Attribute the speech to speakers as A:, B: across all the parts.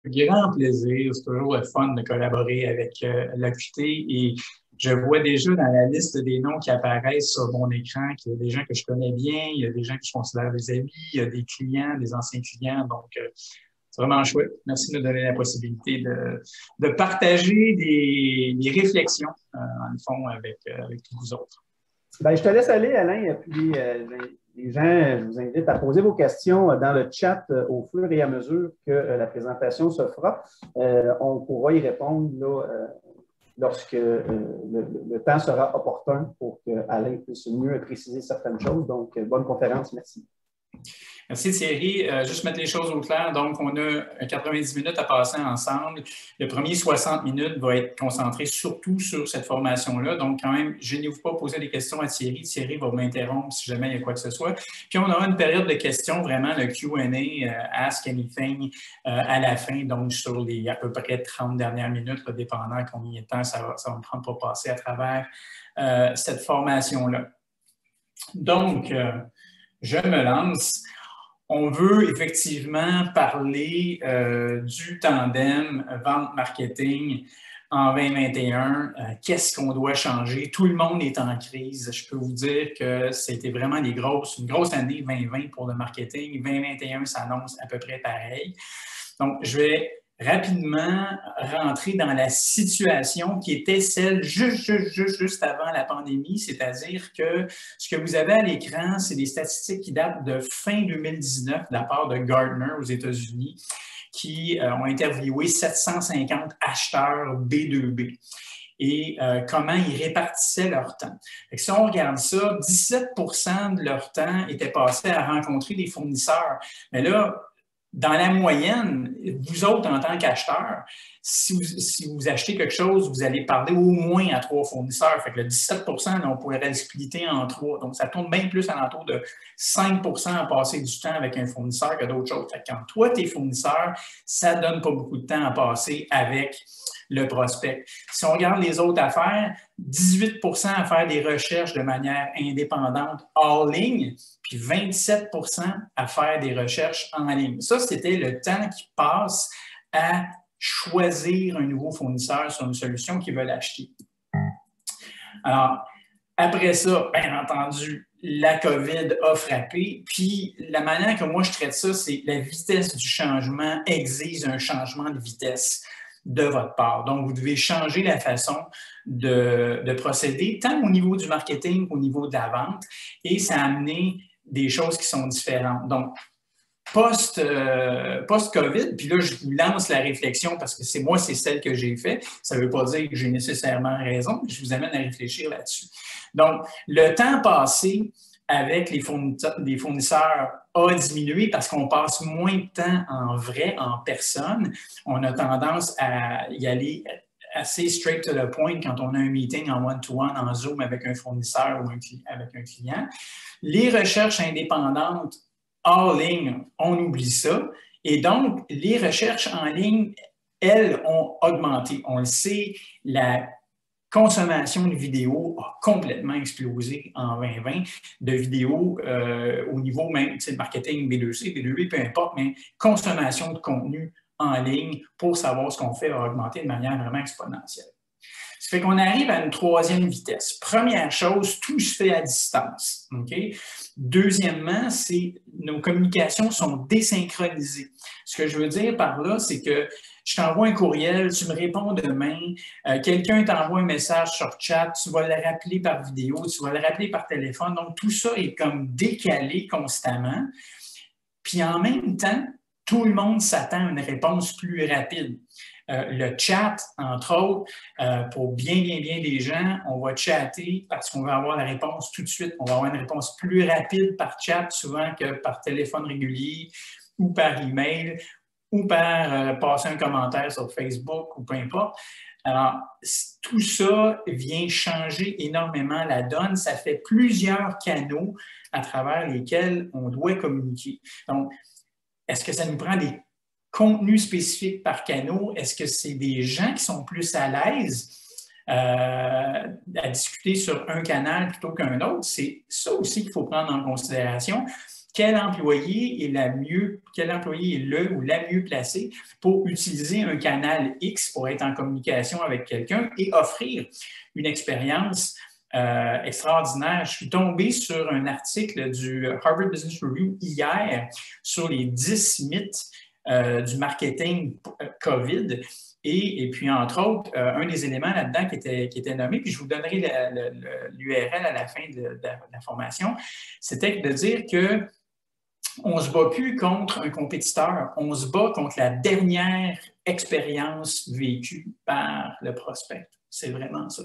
A: grand plaisir. C'est toujours le fun de collaborer avec l'AQT et je vois déjà dans la liste des noms qui apparaissent sur mon écran qu'il y a des gens que je connais bien, il y a des gens que je considère des amis, il y a des clients, des anciens clients. Donc, c'est vraiment chouette. Merci de nous donner la possibilité de partager des réflexions, en le fond, avec tous vous autres.
B: Bien, je te laisse aller, Alain, puis les gens, je vous invite à poser vos questions dans le chat au fur et à mesure que la présentation se fera. On pourra y répondre là, lorsque le temps sera opportun pour qu'Alain puisse mieux préciser certaines choses. Donc, bonne conférence, merci.
A: Merci Thierry. Juste mettre les choses au clair. Donc, on a 90 minutes à passer ensemble. Le premier 60 minutes va être concentré surtout sur cette formation-là. Donc, quand même, gênez-vous pas poser des questions à Thierry. Thierry va m'interrompre si jamais il y a quoi que ce soit. Puis, on aura une période de questions, vraiment le Q&A, Ask Anything, à la fin. Donc, sur les à peu près 30 dernières minutes, là, dépendant combien de temps ça va me prendre pour passer à travers cette formation-là. Donc, je me lance. On veut effectivement parler du tandem vente-marketing en 2021. Qu'est-ce qu'on doit changer? Tout le monde est en crise. Je peux vous dire que c'était vraiment une grosse année 2020 pour le marketing. 2021 s'annonce à peu près pareil. Donc, je vais rapidement rentrer dans la situation qui était celle juste avant la pandémie, c'est-à-dire que ce que vous avez à l'écran, c'est des statistiques qui datent de fin 2019 de la part de Gartner aux États-Unis qui ont interviewé 750 acheteurs B2B et comment ils répartissaient leur temps. Fait que si on regarde ça, 17% de leur temps était passé à rencontrer des fournisseurs. Mais là, dans la moyenne, vous autres, en tant qu'acheteurs, si vous achetez quelque chose, vous allez parler au moins à 3 fournisseurs. Fait que le 17%, on pourrait le splitter en 3. Donc, ça tourne bien plus alentour de 5% à passer du temps avec un fournisseur que d'autres choses. Fait que quand toi, t'es fournisseur, ça ne donne pas beaucoup de temps à passer avec le prospect. Si on regarde les autres affaires, 18% à faire des recherches de manière indépendante hors ligne, puis 27% à faire des recherches en ligne. Ça, c'était le temps qui passe à choisir un nouveau fournisseur sur une solution qu'ils veulent acheter. Alors, après ça, bien entendu, la COVID a frappé. Puis, la manière que moi je traite ça, c'est la vitesse du changement exige un changement de vitesse de votre part. Donc, vous devez changer la façon de procéder, tant au niveau du marketing qu'au niveau de la vente, et ça a amené des choses qui sont différentes. Donc, post-COVID, puis là, je vous lance la réflexion parce que c'est celle que j'ai faite. Ça ne veut pas dire que j'ai nécessairement raison, mais je vous amène à réfléchir là-dessus. Donc, le temps passé avec les fournisseurs a diminué parce qu'on passe moins de temps en vrai, en personne. On a tendance à y aller assez straight to the point quand on a un meeting en one-to-one, en Zoom avec un fournisseur ou avec un client. Les recherches indépendantes hors ligne, on oublie ça. Et donc, les recherches en ligne, elles, ont augmenté. On le sait, la consommation de vidéos a complètement explosé en 2020, de vidéos au niveau même, tu sais, marketing B2C, B2B, peu importe, mais consommation de contenu en ligne pour savoir ce qu'on fait a augmenté de manière vraiment exponentielle. Ça fait qu'on arrive à une troisième vitesse. Première chose, tout se fait à distance. Okay? Deuxièmement, nos communications sont désynchronisées. Ce que je veux dire par là, c'est que je t'envoie un courriel, tu me réponds demain, quelqu'un t'envoie un message sur chat, tu vas le rappeler par vidéo, tu vas le rappeler par téléphone. Donc, tout ça est comme décalé constamment. Puis en même temps, tout le monde s'attend à une réponse plus rapide. Le chat, entre autres, pour bien des gens, on va chatter parce qu'on va avoir la réponse tout de suite. On va avoir une réponse plus rapide par chat souvent que par téléphone régulier ou par email ou par passer un commentaire sur Facebook ou peu importe. Alors, tout ça vient changer énormément la donne. Ça fait plusieurs canaux à travers lesquels on doit communiquer. Donc, est-ce que ça nous prend des contenus spécifiques par canal? Est-ce que c'est des gens qui sont plus à l'aise à discuter sur un canal plutôt qu'un autre? C'est ça aussi qu'il faut prendre en considération. quel employé est le ou la mieux placée pour utiliser un canal X pour être en communication avec quelqu'un et offrir une expérience extraordinaire. Je suis tombé sur un article du Harvard Business Review hier sur les 10 mythes du marketing COVID. Et puis, entre autres, un des éléments là-dedans qui était nommé, puis je vous donnerai l'URL à la fin de la formation, c'était de dire qu'on ne se bat plus contre un compétiteur, on se bat contre la dernière expérience vécue par le prospect. C'est vraiment ça.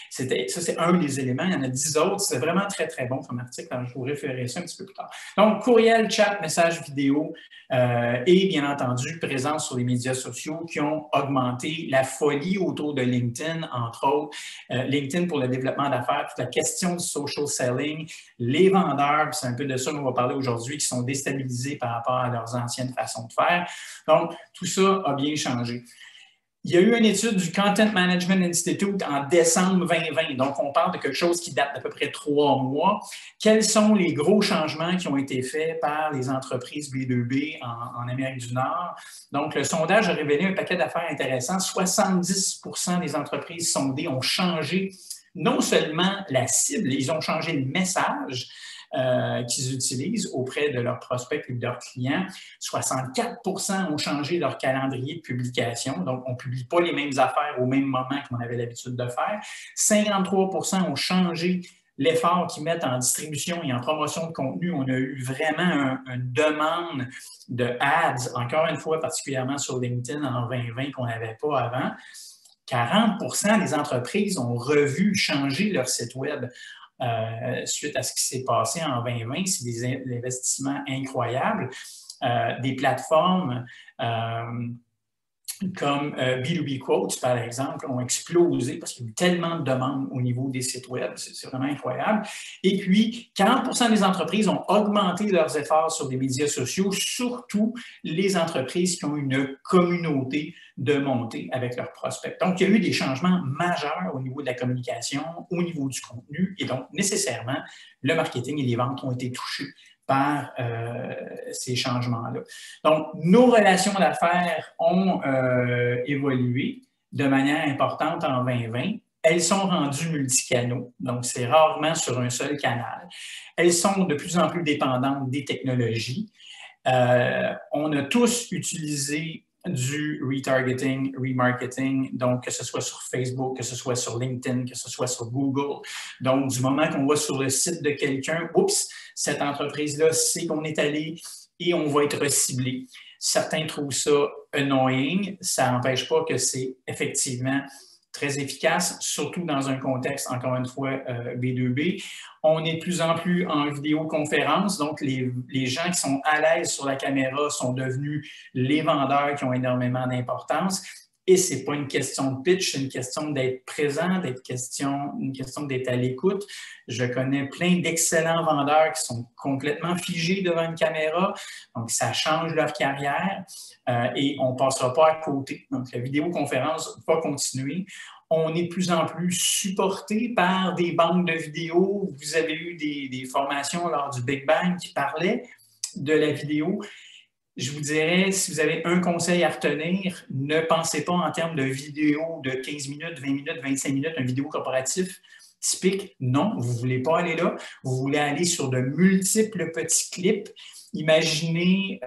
A: Ça, c'est un des éléments. Il y en a 10 autres. C'est vraiment très, très bon comme article. Alors, je vous référerai ça un petit peu plus tard. Donc, courriel, chat, message vidéo et, bien entendu, présence sur les médias sociaux qui ont augmenté la folie autour de LinkedIn, entre autres. LinkedIn pour le développement d'affaires, toute la question du social selling, les vendeurs, c'est un peu de ça qu'on va parler aujourd'hui, qui sont déstabilisés par rapport à leurs anciennes façons de faire. Donc, tout ça a bien changé. Il y a eu une étude du Content Management Institute en décembre 2020. Donc, on parle de quelque chose qui date d'à peu près 3 mois. Quels sont les gros changements qui ont été faits par les entreprises B2B en Amérique du Nord? Donc, le sondage a révélé un paquet d'affaires intéressants. 70% des entreprises sondées ont changé non seulement la cible, ils ont changé le message qu'ils utilisent auprès de leurs prospects et de leurs clients. 64% ont changé leur calendrier de publication. Donc, on ne publie pas les mêmes affaires au même moment qu'on avait l'habitude de faire. 53% ont changé l'effort qu'ils mettent en distribution et en promotion de contenu. On a eu vraiment une demande de ads, encore une fois, particulièrement sur LinkedIn en 2020 qu'on n'avait pas avant. 40% des entreprises ont revu, changé leur site web. Suite à ce qui s'est passé en 2020, c'est des investissements incroyables. Des plateformes comme B2B Quotes, par exemple, ont explosé parce qu'il y a eu tellement de demandes au niveau des sites web. C'est vraiment incroyable. Et puis, 40% des entreprises ont augmenté leurs efforts sur les médias sociaux, surtout les entreprises qui ont une communauté de montée avec leurs prospects. Donc, il y a eu des changements majeurs au niveau de la communication, au niveau du contenu, et donc, nécessairement, le marketing et les ventes ont été touchés par ces changements-là. Donc, nos relations d'affaires ont évolué de manière importante en 2020. Elles sont rendues multicanaux, donc c'est rarement sur un seul canal. Elles sont de plus en plus dépendantes des technologies. On a tous utilisé du retargeting, remarketing, donc que ce soit sur Facebook, que ce soit sur LinkedIn, que ce soit sur Google. Donc, du moment qu'on va sur le site de quelqu'un, oups, cette entreprise-là sait qu'on est allé et on va être ciblé. Certains trouvent ça annoying, ça n'empêche pas que c'est effectivement très efficace, surtout dans un contexte, encore une fois, B2B. On est de plus en plus en vidéoconférence, donc les gens qui sont à l'aise sur la caméra sont devenus les vendeurs qui ont énormément d'importance. Et ce n'est pas une question de pitch, c'est une question d'être présent, une question d'être à l'écoute. Je connais plein d'excellents vendeurs qui sont complètement figés devant une caméra, donc ça change leur carrière et on ne passera pas à côté. Donc la vidéoconférence va continuer. On est de plus en plus supporté par des banques de vidéos. Vous avez eu des formations lors du Big Bang qui parlaient de la vidéo. Je vous dirais, si vous avez un conseil à retenir, ne pensez pas en termes de vidéo de 15 minutes, 20 minutes, 25 minutes, un vidéo corporatif typique. Non, vous ne voulez pas aller là. Vous voulez aller sur de multiples petits clips. Imaginez,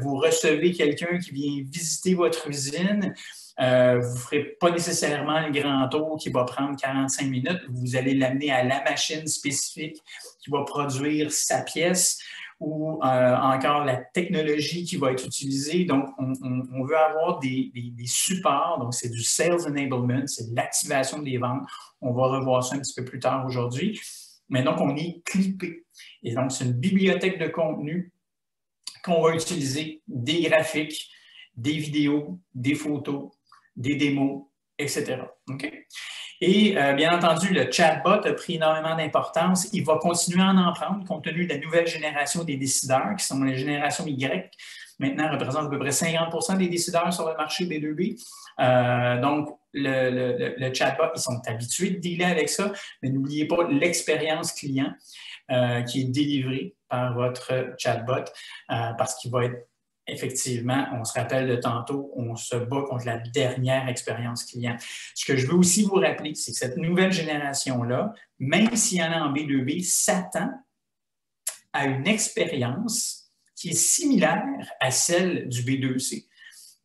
A: vous recevez quelqu'un qui vient visiter votre usine. Vous ne ferez pas nécessairement le grand tour qui va prendre 45 minutes. Vous allez l'amener à la machine spécifique qui va produire sa pièce ou encore la technologie qui va être utilisée. Donc, on veut avoir des supports. Donc, c'est du sales enablement, c'est de l'activation des ventes. On va revoir ça un petit peu plus tard aujourd'hui. Mais donc, on est clippé. Et donc, c'est une bibliothèque de contenu qu'on va utiliser, des graphiques, des vidéos, des photos, des démos, etc. OK? Et bien entendu, le chatbot a pris énormément d'importance. Il va continuer à en prendre compte tenu de la nouvelle génération des décideurs, qui sont les générations Y. Maintenant, représentent à peu près 50% des décideurs sur le marché B2B. Donc, le chatbot, ils sont habitués de dealer avec ça, mais n'oubliez pas l'expérience client qui est délivrée par votre chatbot parce qu'il va être effectivement, on se rappelle de tantôt, on se bat contre la dernière expérience client. Ce que je veux aussi vous rappeler, c'est que cette nouvelle génération-là, même s'il y en a en B2B, s'attend à une expérience qui est similaire à celle du B2C.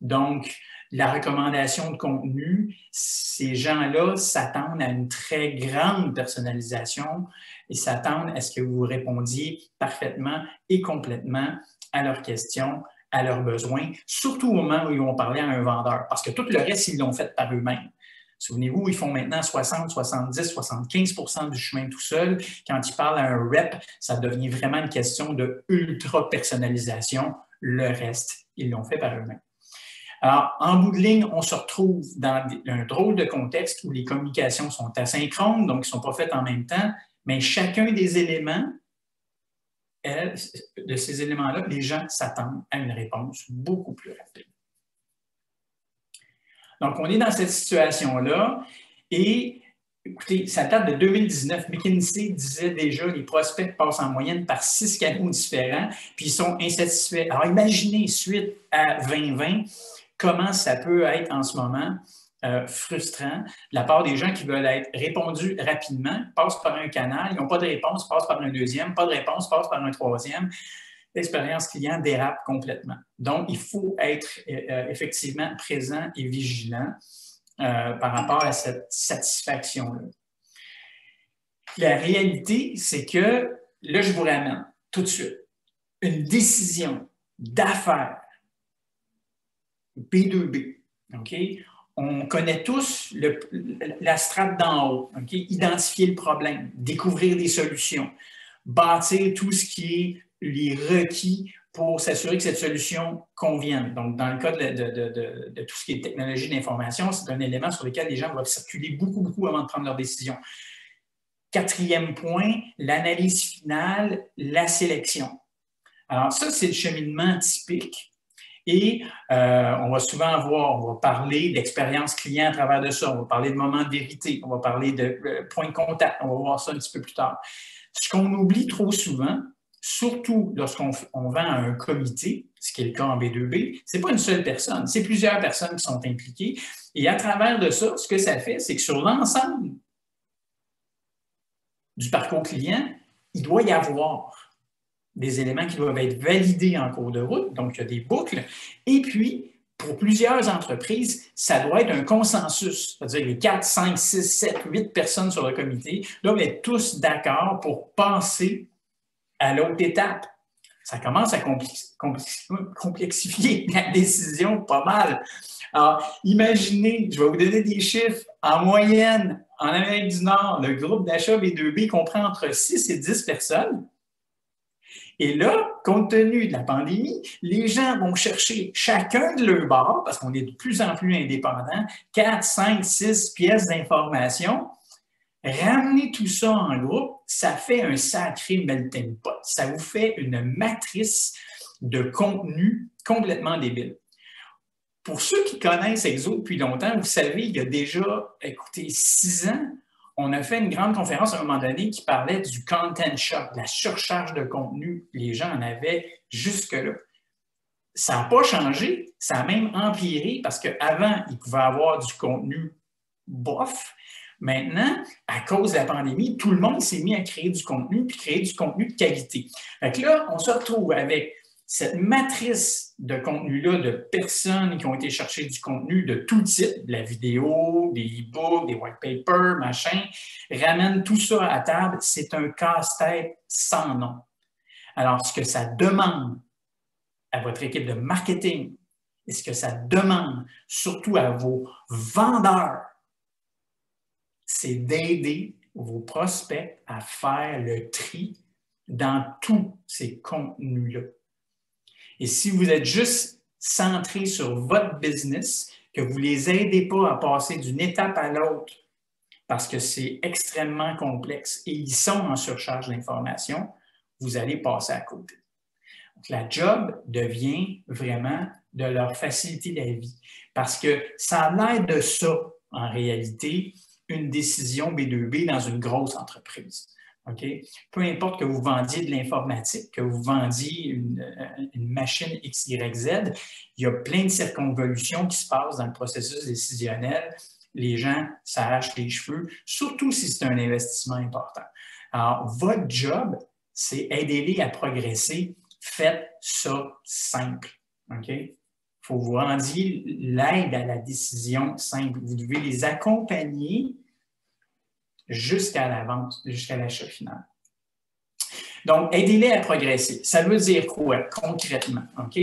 A: Donc, la recommandation de contenu, ces gens-là s'attendent à une très grande personnalisation et s'attendent à ce que vous répondiez parfaitement et complètement à leurs questions, à leurs besoins, surtout au moment où ils vont parler à un vendeur, parce que tout le reste, ils l'ont fait par eux-mêmes. Souvenez-vous, ils font maintenant 60, 70, 75% du chemin tout seul. Quand ils parlent à un rep, ça devient vraiment une question de ultra-personnalisation. Le reste, ils l'ont fait par eux-mêmes. Alors, en bout de ligne, on se retrouve dans un drôle de contexte où les communications sont asynchrones, donc ils ne sont pas faites en même temps, mais chacun des éléments, de ces éléments-là, les gens s'attendent à une réponse beaucoup plus rapide. Donc, on est dans cette situation-là et, écoutez, ça date de 2019. McKinsey disait déjà que les prospects passent en moyenne par 6 canaux différents, puis ils sont insatisfaits. Alors, imaginez, suite à 2020, comment ça peut être en ce moment frustrant de la part des gens qui veulent être répondus rapidement, passent par un canal, ils n'ont pas de réponse, passent par un deuxième, pas de réponse, passent par un troisième. L'expérience client dérape complètement. Donc, il faut être effectivement présent et vigilant par rapport à cette satisfaction-là. La réalité, c'est que, là, je vous ramène tout de suite, une décision d'affaires B2B, OK? On connaît tous la strate d'en haut, OK? Identifier le problème, découvrir des solutions, bâtir tout ce qui est les requis pour s'assurer que cette solution convienne. Donc, dans le cas de tout ce qui est technologie d'information, c'est un élément sur lequel les gens doivent circuler beaucoup avant de prendre leur décision. Quatrième point, l'analyse finale, la sélection. Alors, ça, c'est le cheminement typique. Et on va souvent voir, on va parler d'expérience client à travers de ça, on va parler de moments de vérité, on va parler de points de contact, on va voir ça un petit peu plus tard. Ce qu'on oublie trop souvent, surtout lorsqu'on vend à un comité, ce qui est le cas en B2B, ce n'est pas une seule personne, c'est plusieurs personnes qui sont impliquées. Et à travers de ça, ce que ça fait, c'est que sur l'ensemble du parcours client, il doit y avoir des éléments qui doivent être validés en cours de route, donc il y a des boucles. Et puis, pour plusieurs entreprises, ça doit être un consensus, c'est-à-dire les 4, 5, 6, 7, 8 personnes sur le comité doivent être tous d'accord pour passer à l'autre étape. Ça commence à complexifier la décision pas mal. Alors, imaginez, je vais vous donner des chiffres. En moyenne, en Amérique du Nord, le groupe d'achat B2B comprend entre 6 et 10 personnes. Et là, compte tenu de la pandémie, les gens vont chercher chacun de leur bord, parce qu'on est de plus en plus indépendants, 4, 5, 6 pièces d'information. Ramener tout ça en groupe, ça fait un sacré melting pot. Ça vous fait une matrice de contenu complètement débile. Pour ceux qui connaissent Exo depuis longtemps, vous savez, il y a déjà, écoutez, 6 ans, on a fait une grande conférence à un moment donné qui parlait du content shock, de la surcharge de contenu. Les gens en avaient jusque-là. Ça n'a pas changé, ça a même empiré parce qu'avant, ils pouvaient avoir du contenu bof. Maintenant, à cause de la pandémie, tout le monde s'est mis à créer du contenu puis créer du contenu de qualité. Fait que là, on se retrouve avec cette matrice de contenu-là de personnes qui ont été chercher du contenu de tout type, de la vidéo, des e-books, des white papers, machin, ramène tout ça à table. C'est un casse-tête sans nom. Alors, ce que ça demande à votre équipe de marketing et ce que ça demande surtout à vos vendeurs, c'est d'aider vos prospects à faire le tri dans tous ces contenus-là. Et si vous êtes juste centré sur votre business, que vous ne les aidez pas à passer d'une étape à l'autre parce que c'est extrêmement complexe et ils sont en surcharge d'informations, vous allez passer à côté. Donc, la job devient vraiment de leur faciliter la vie parce que ça a l'air de ça, en réalité, une décision B2B dans une grosse entreprise. OK? Peu importe que vous vendiez de l'informatique, que vous vendiez une machine XYZ, il y a plein de circonvolutions qui se passent dans le processus décisionnel. Les gens s'arrachent les cheveux, surtout si c'est un investissement important. Alors, votre job, c'est aider-les à progresser. Faites ça simple. OK? Il faut que vous rendiez l'aide à la décision simple. Vous devez les accompagner jusqu'à la vente, jusqu'à l'achat final. Donc, aidez-les à progresser. Ça veut dire quoi concrètement? OK?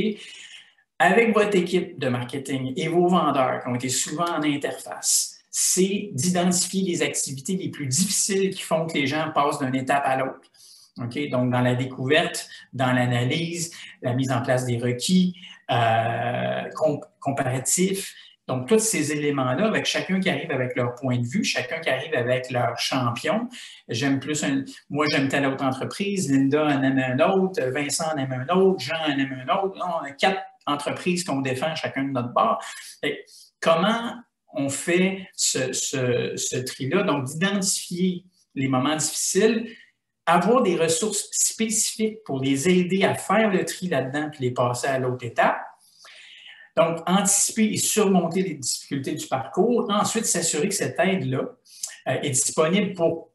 A: Avec votre équipe de marketing et vos vendeurs qui ont été souvent en interface, c'est d'identifier les activités les plus difficiles qui font que les gens passent d'une étape à l'autre. Okay? Donc, dans la découverte, dans l'analyse, la mise en place des requis, comparatifs. Donc, tous ces éléments-là, avec chacun qui arrive avec leur point de vue, chacun qui arrive avec leur champion. Moi, j'aime telle autre entreprise, Linda en aime un autre, Vincent en aime un autre, Jean en aime un autre. Non, on a 4 entreprises qu'on défend chacun de notre bord. Et comment on fait ce tri-là? Donc, d'identifier les moments difficiles, avoir des ressources spécifiques pour les aider à faire le tri là-dedans puis les passer à l'autre étape. Donc, anticiper et surmonter les difficultés du parcours. Ensuite, s'assurer que cette aide-là est disponible pour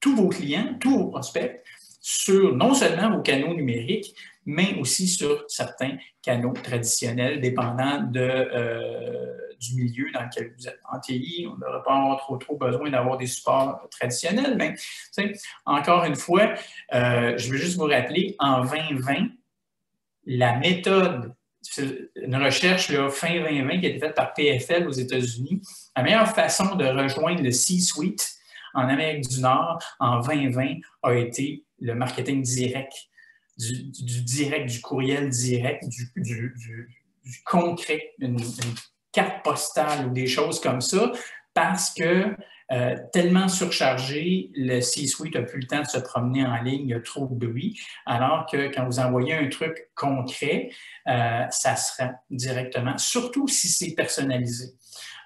A: tous vos clients, tous vos prospects, sur non seulement vos canaux numériques, mais aussi sur certains canaux traditionnels, dépendant du milieu dans lequel vous êtes. En TI, on n'aura pas trop besoin d'avoir des supports traditionnels, mais encore une fois, je veux juste vous rappeler, en 2020, la méthode, une recherche là, fin 2020 qui a été faite par PFL aux États-Unis, la meilleure façon de rejoindre le C-suite en Amérique du Nord en 2020 a été le marketing direct, du direct, du courriel direct, du concret, une carte postale ou des choses comme ça, parce que tellement surchargé, le C-Suite n'a plus le temps de se promener en ligne, il y a trop de bruit, alors que quand vous envoyez un truc concret, ça sera directement, surtout si c'est personnalisé.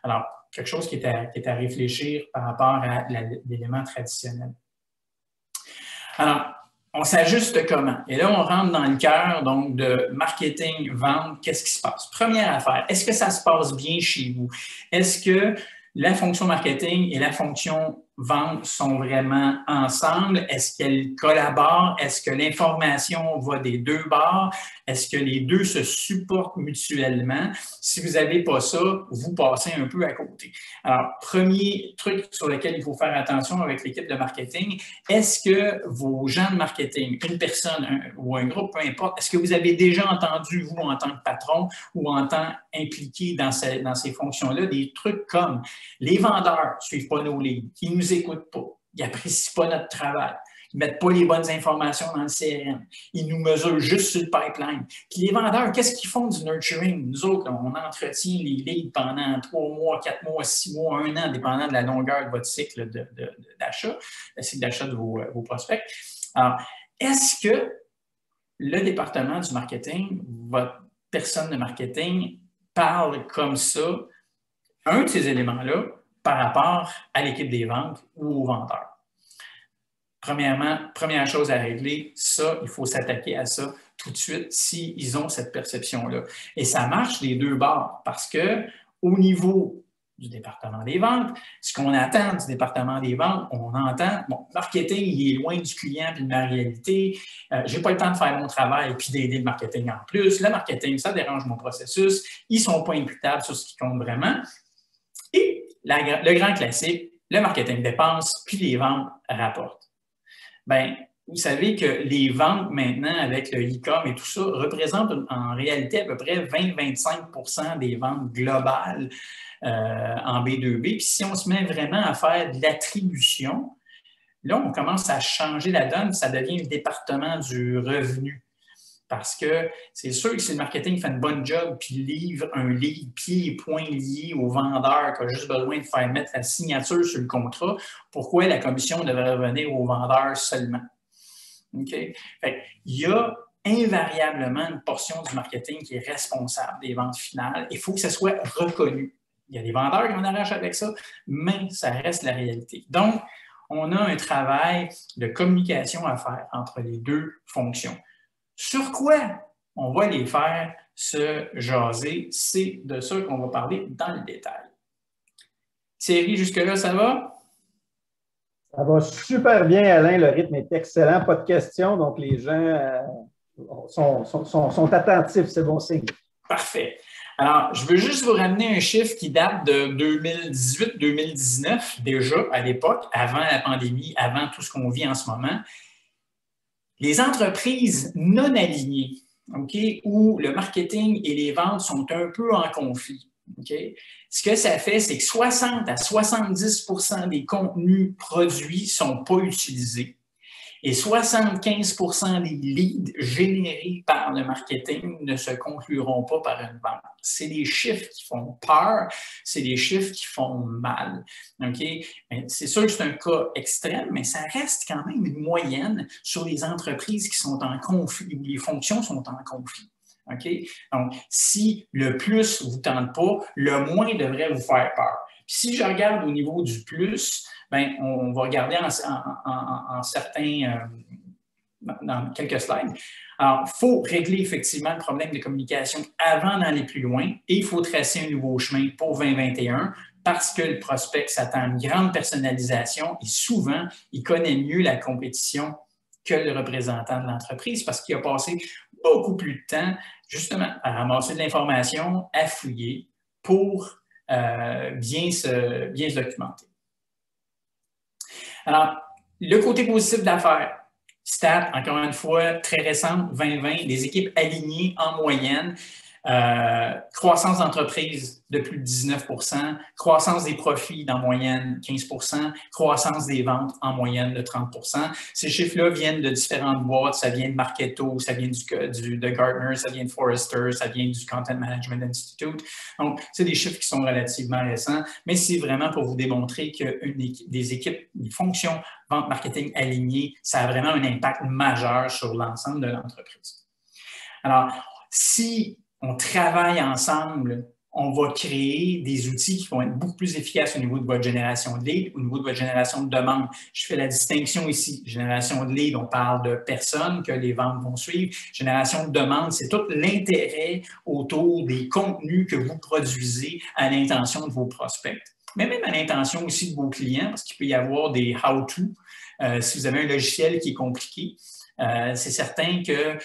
A: Alors, quelque chose qui est à réfléchir par rapport à l'élément traditionnel. Alors, on s'ajuste comment? Et là, on rentre dans le cœur donc de marketing, vente. Qu'est-ce qui se passe? Première affaire, est-ce que ça se passe bien chez vous? Est-ce que la fonction marketing et la fonction vente sont vraiment ensemble? Est-ce qu'elles collaborent? Est-ce que l'information va des deux bords? Est-ce que les deux se supportent mutuellement? Si vous n'avez pas ça, vous passez un peu à côté. Alors, premier truc sur lequel il faut faire attention avec l'équipe de marketing, est-ce que vos gens de marketing, une personne ou un groupe, peu importe, est-ce que vous avez déjà entendu, vous, en tant que patron ou en tant qu'impliqué dans ces fonctions-là, des trucs comme les vendeurs ne suivent pas nos lignes, ils ne nous écoutent pas, ils n'apprécient pas notre travail, ils ne mettent pas les bonnes informations dans le CRM, ils nous mesurent juste sur le pipeline. Puis les vendeurs, qu'est-ce qu'ils font du nurturing? Nous autres, on entretient les leads pendant 3 mois, 4 mois, 6 mois, 1 an, dépendant de la longueur de votre cycle d'achat, le cycle d'achat de vos prospects. Alors, est-ce que le département du marketing, votre personne de marketing, parle comme ça, un de ces éléments-là, par rapport à l'équipe des ventes ou aux vendeurs? Premièrement, première chose à régler, ça, il faut s'attaquer à ça tout de suite s'ils ont cette perception-là. Et ça marche des deux bords parce qu'au niveau du département des ventes, ce qu'on attend du département des ventes, on entend, bon, marketing, il est loin du client puis de ma réalité, j'ai pas le temps de faire mon travail puis d'aider le marketing en plus. Le marketing, ça dérange mon processus, ils sont pas imputables sur ce qui compte vraiment. Et le grand classique, le marketing dépense puis les ventes rapportent. Bien, vous savez que les ventes maintenant avec le e-com et tout ça représentent en réalité à peu près 20-25% des ventes globales en B2B. Puis si on se met vraiment à faire de l'attribution, là, on commence à changer la donne, ça devient le département du revenu. Parce que c'est sûr que si le marketing fait une bonne job puis livre un lead pieds et poings liés au vendeur qui a juste besoin de faire mettre la signature sur le contrat, pourquoi la commission devrait revenir au vendeur seulement? Okay? Fait, il y a invariablement une portion du marketing qui est responsable des ventes finales. Il faut que ça soit reconnu. Il y a des vendeurs qui en arrachent avec ça, mais ça reste la réalité. Donc, on a un travail de communication à faire entre les deux fonctions. Sur quoi on va les faire se jaser? C'est de ça qu'on va parler dans le détail. Thierry, jusque-là, ça va?
B: Ça va super bien, Alain. Le rythme est excellent. Pas de questions. Donc, les gens sont attentifs. C'est bon signe.
A: Parfait. Alors, je veux juste vous ramener un chiffre qui date de 2018-2019, déjà à l'époque, avant la pandémie, avant tout ce qu'on vit en ce moment. Les entreprises non alignées, okay, où le marketing et les ventes sont un peu en conflit. Okay? Ce que ça fait, c'est que 60 à 70 % des contenus produits ne sont pas utilisés. Et 75 % des leads générés par le marketing ne se concluront pas par une vente. C'est des chiffres qui font peur, c'est des chiffres qui font mal. Okay? C'est sûr que c'est un cas extrême, mais ça reste quand même une moyenne sur les entreprises qui sont en conflit, où les fonctions sont en conflit. Okay? Donc, si le plus ne vous tente pas, le moins devrait vous faire peur. Puis si je regarde au niveau du plus, bien, on va regarder en certains, dans quelques slides. Alors, il faut régler effectivement le problème de communication avant d'aller plus loin et il faut tracer un nouveau chemin pour 2021 parce que le prospect s'attend à une grande personnalisation et souvent, il connaît mieux la compétition que le représentant de l'entreprise parce qu'il a passé beaucoup plus de temps justement à ramasser de l'information, à fouiller pour bien se documenter. Alors, le côté positif d'affaires, stat, encore une fois, très récente, 2020, des équipes alignées en moyenne, croissance d'entreprise de plus de 19 %, croissance des profits d'en moyenne 15 %, croissance des ventes en moyenne de 30 %. Ces chiffres-là viennent de différentes boîtes, ça vient de Marketo, ça vient de Gartner, ça vient de Forrester, ça vient du Content Management Institute. Donc, c'est des chiffres qui sont relativement récents, mais c'est vraiment pour vous démontrer que des équipes, des fonctions vente marketing alignées, ça a vraiment un impact majeur sur l'ensemble de l'entreprise. Alors, si on travaille ensemble, on va créer des outils qui vont être beaucoup plus efficaces au niveau de votre génération de leads, au niveau de votre génération de demandes. Je fais la distinction ici. Génération de leads, on parle de personnes que les ventes vont suivre. Génération de demandes, c'est tout l'intérêt autour des contenus que vous produisez à l'intention de vos prospects. Mais même à l'intention aussi de vos clients, parce qu'il peut y avoir des how-to. Si vous avez un logiciel qui est compliqué, c'est certain que,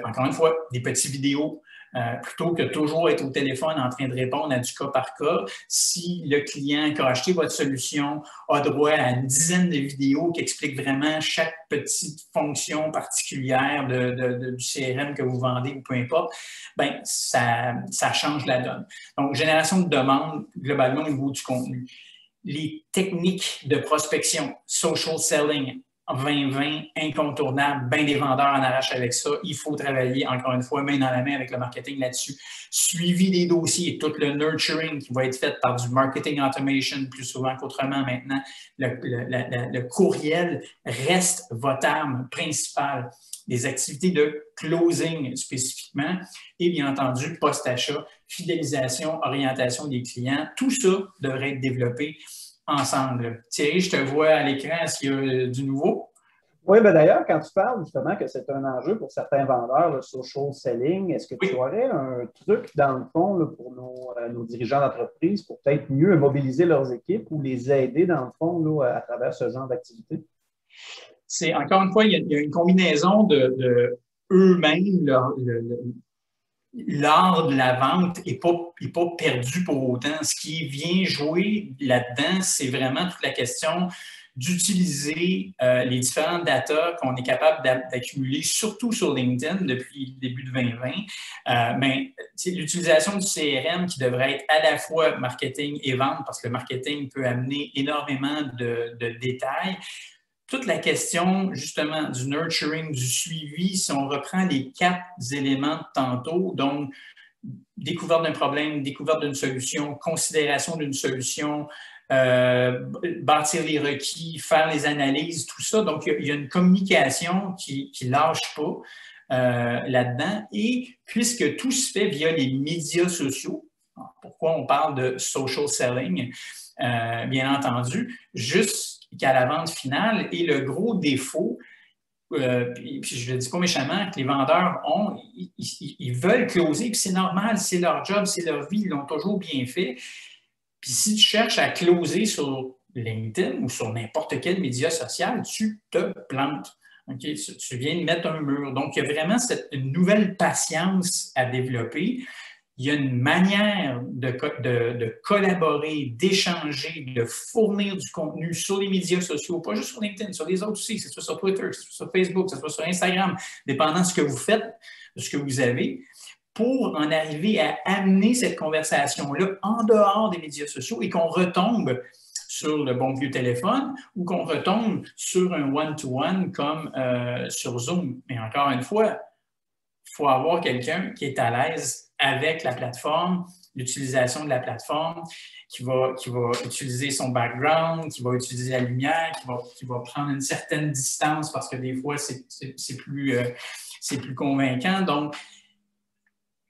A: encore une fois, des petites vidéos, plutôt que toujours être au téléphone en train de répondre à du cas par cas, si le client qui a acheté votre solution a droit à une dizaine de vidéos qui expliquent vraiment chaque petite fonction particulière du CRM que vous vendez ou peu importe, bien, ça change la donne. Donc, génération de demandes, globalement, au niveau du contenu. Les techniques de prospection, social selling, 2020, incontournable, bien des vendeurs en arrachent avec ça. Il faut travailler, encore une fois, main dans la main avec le marketing là-dessus. Suivi des dossiers, tout le nurturing qui va être fait par du marketing automation plus souvent qu'autrement maintenant. Le courriel reste votre arme principale. Des activités de closing spécifiquement et bien entendu, post-achat, fidélisation, orientation des clients. Tout ça devrait être développé ensemble. Thierry, je te vois à l'écran. Est-ce qu'il y a du nouveau?
B: Oui, bien d'ailleurs, quand tu parles justement que c'est un enjeu pour certains vendeurs, le social selling, est-ce que tu aurais un truc dans le fond là, pour nos dirigeants d'entreprise pour peut-être mieux mobiliser leurs équipes ou les aider dans le fond là, à travers ce genre d'activité?
A: C'est encore une fois, il y a une combinaison de eux-mêmes, l'art de la vente n'est pas perdu pour autant. Ce qui vient jouer là-dedans, c'est vraiment toute la question d'utiliser les différentes data qu'on est capable d'accumuler, surtout sur LinkedIn depuis le début de 2020. Mais l'utilisation du CRM qui devrait être à la fois marketing et vente, parce que le marketing peut amener énormément de détails. Toute la question, justement, du nurturing, du suivi, si on reprend les 4 éléments de tantôt, donc découverte d'un problème, découverte d'une solution, considération d'une solution, bâtir les requis, faire les analyses, tout ça. Donc, il y a une communication qui ne lâche pas là-dedans. Et puisque tout se fait via les médias sociaux, pourquoi on parle de social selling? Bien entendu, juste qu'à la vente finale. Et le gros défaut, puis je ne le dis pas méchamment, que les vendeurs ont, ils veulent closer, puis c'est normal, c'est leur job, c'est leur vie, ils l'ont toujours bien fait. Puis si tu cherches à closer sur LinkedIn ou sur n'importe quel média social, tu te plantes. Okay? Tu viens de mettre un mur. Donc, il y a vraiment une nouvelle patience à développer. Il y a une manière de collaborer, d'échanger, de fournir du contenu sur les médias sociaux, pas juste sur LinkedIn, sur les autres aussi, que ce soit sur Twitter, que ce soit sur Facebook, que ce soit sur Instagram, dépendant de ce que vous faites, de ce que vous avez, pour en arriver à amener cette conversation-là en dehors des médias sociaux et qu'on retombe sur le bon vieux téléphone ou qu'on retombe sur un one-to-one comme sur Zoom. Mais encore une fois, il faut avoir quelqu'un qui est à l'aise avec la plateforme, l'utilisation de la plateforme, qui va utiliser son background, qui va utiliser la lumière, qui va prendre une certaine distance parce que des fois, c'est plus convaincant. Donc,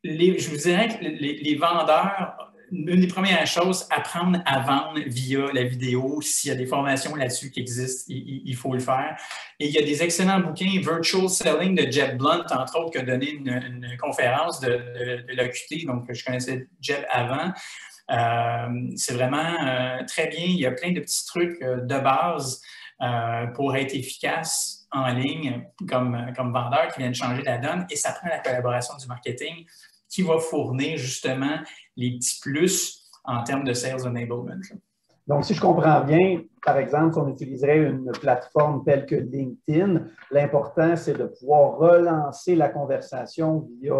A: je vous dirais que les vendeurs, une des premières choses, apprendre à vendre via la vidéo. S'il y a des formations là-dessus qui existent, il faut le faire. Et il y a des excellents bouquins, Virtual Selling de Jeb Blunt, entre autres, qui a donné une conférence de l'OQT, donc je connaissais Jeb avant. C'est vraiment très bien. Il y a plein de petits trucs de base pour être efficace en ligne comme vendeur qui viennent changer la donne. Et ça prend la collaboration du marketing qui va fournir justement les petits plus en termes de sales enablement.
B: Donc, si je comprends bien, par exemple, si on utiliserait une plateforme telle que LinkedIn, l'important, c'est de pouvoir relancer la conversation via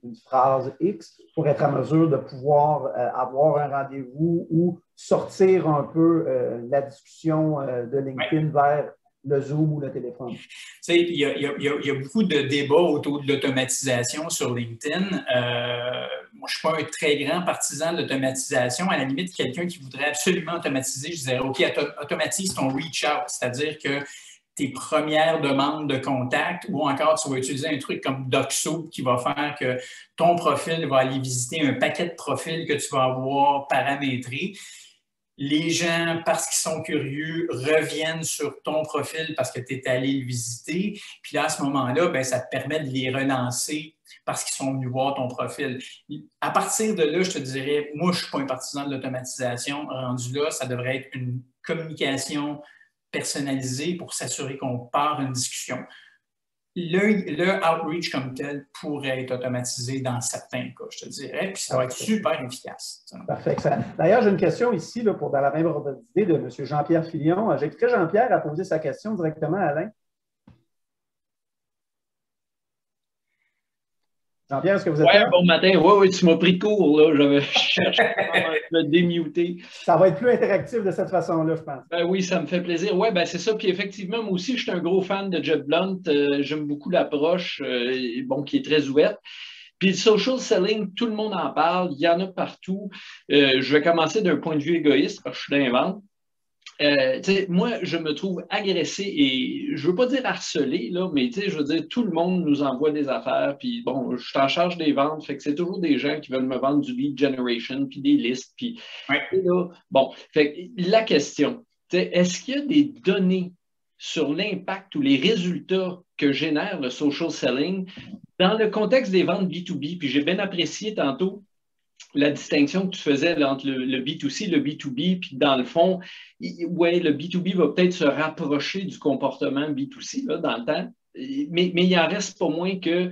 B: une phrase X pour être à mesure de pouvoir avoir un rendez-vous ou sortir un peu la discussion de LinkedIn vers le Zoom ou le téléphone.
A: Tu sais, il y a beaucoup de débats autour de l'automatisation sur LinkedIn. Moi, je ne suis pas un très grand partisan de l'automatisation. À la limite, quelqu'un qui voudrait absolument automatiser, je dirais, OK, automatise ton reach out, c'est-à-dire que tes premières demandes de contact ou encore tu vas utiliser un truc comme Doxo qui va faire que ton profil va aller visiter un paquet de profils que tu vas avoir paramétrés. Les gens, parce qu'ils sont curieux, reviennent sur ton profil parce que tu es allé le visiter. Puis là, à ce moment-là, bien, ça te permet de les relancer parce qu'ils sont venus voir ton profil. À partir de là, je te dirais, moi, je ne suis pas un partisan de l'automatisation. Rendu là, ça devrait être une communication personnalisée pour s'assurer qu'on part une discussion. Le outreach comme tel pourrait être automatisé dans certains cas, je te dirais, puis ça va être super efficace.
B: Parfait. D'ailleurs, j'ai une question ici là, dans la même ordre d'idée de M. Jean-Pierre Filion. J'inviterai Jean-Pierre à poser sa question directement à Alain. Jean-Pierre, est-ce que vous êtes là?
C: Bon matin. Oui, tu m'as pris de court. Là. Je cherche à me démuter.
B: Ça va être plus interactif de cette façon-là, je pense.
C: Ben oui, ça me fait plaisir. Oui, ben c'est ça. Puis effectivement, moi aussi, je suis un gros fan de Jeb Blunt. J'aime beaucoup l'approche qui est très ouverte. Puis le social selling, tout le monde en parle. Il y en a partout. Je vais commencer d'un point de vue égoïste parce que je suis dans les ventes. Moi, je me trouve agressé et je veux pas dire harcelé, là, mais je veux dire, tout le monde nous envoie des affaires, puis bon, je suis en charge des ventes, fait que c'est toujours des gens qui veulent me vendre du lead generation, puis des listes, puis là, bon, fait que la question, est-ce qu'il y a des données sur l'impact ou les résultats que génère le social selling dans le contexte des ventes B2B? Puis j'ai bien apprécié tantôt la distinction que tu faisais là, entre le B2C, le B2B, puis dans le fond, ouais, le B2B va peut-être se rapprocher du comportement B2C là, dans le temps, mais il en reste pas moins que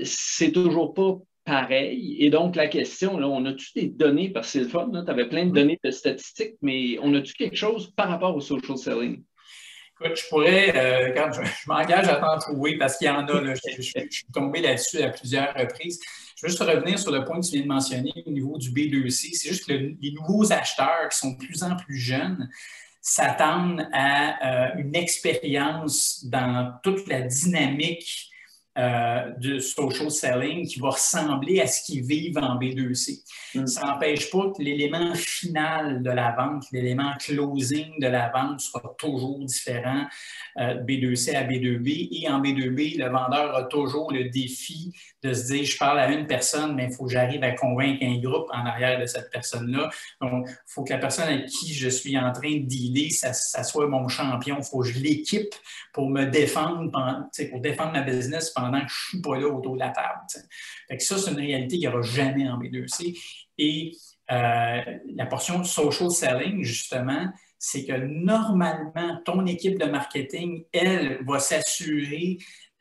C: c'est toujours pas pareil. Et donc, la question, là, on a-tu des données, parce que c'est le fun, tu avais plein de données de statistiques, mais on a-tu quelque chose par rapport au social selling?
A: Écoute, je pourrais, quand je m'engage à t'en trouver parce qu'il y en a, là, je suis tombé là-dessus à plusieurs reprises. Je veux juste revenir sur le point que tu viens de mentionner au niveau du B2C. C'est juste que les nouveaux acheteurs qui sont de plus en plus jeunes s'attendent à une expérience dans toute la dynamique de social selling qui va ressembler à ce qu'ils vivent en B2C. Ça n'empêche pas que l'élément final de la vente, l'élément closing de la vente sera toujours différent de B2C à B2B. Et en B2B, le vendeur a toujours le défi de se dire, je parle à une personne, mais il faut que j'arrive à convaincre un groupe en arrière de cette personne-là. Donc, il faut que la personne avec qui je suis en train de dealer, ça soit mon champion. Il faut que je l'équipe pour me défendre, pour défendre ma business pendant que je ne suis pas là autour de la table. Fait que ça, c'est une réalité qu'il n'y aura jamais en B2C. Et la portion social selling, justement, c'est que normalement, ton équipe de marketing, elle, va s'assurer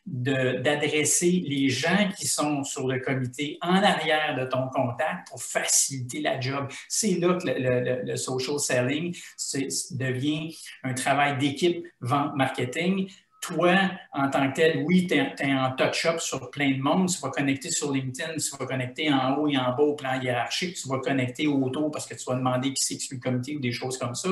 A: d'adresser les gens qui sont sur le comité en arrière de ton contact pour faciliter la job. C'est là que le social selling devient un travail d'équipe vente-marketing. Toi, en tant que tel, oui, tu es en touch-up sur plein de monde. Tu vas connecter sur LinkedIn, tu vas connecter en haut et en bas au plan hiérarchique, tu vas connecter autour parce que tu vas demander qui c'est qui suit le comité ou des choses comme ça.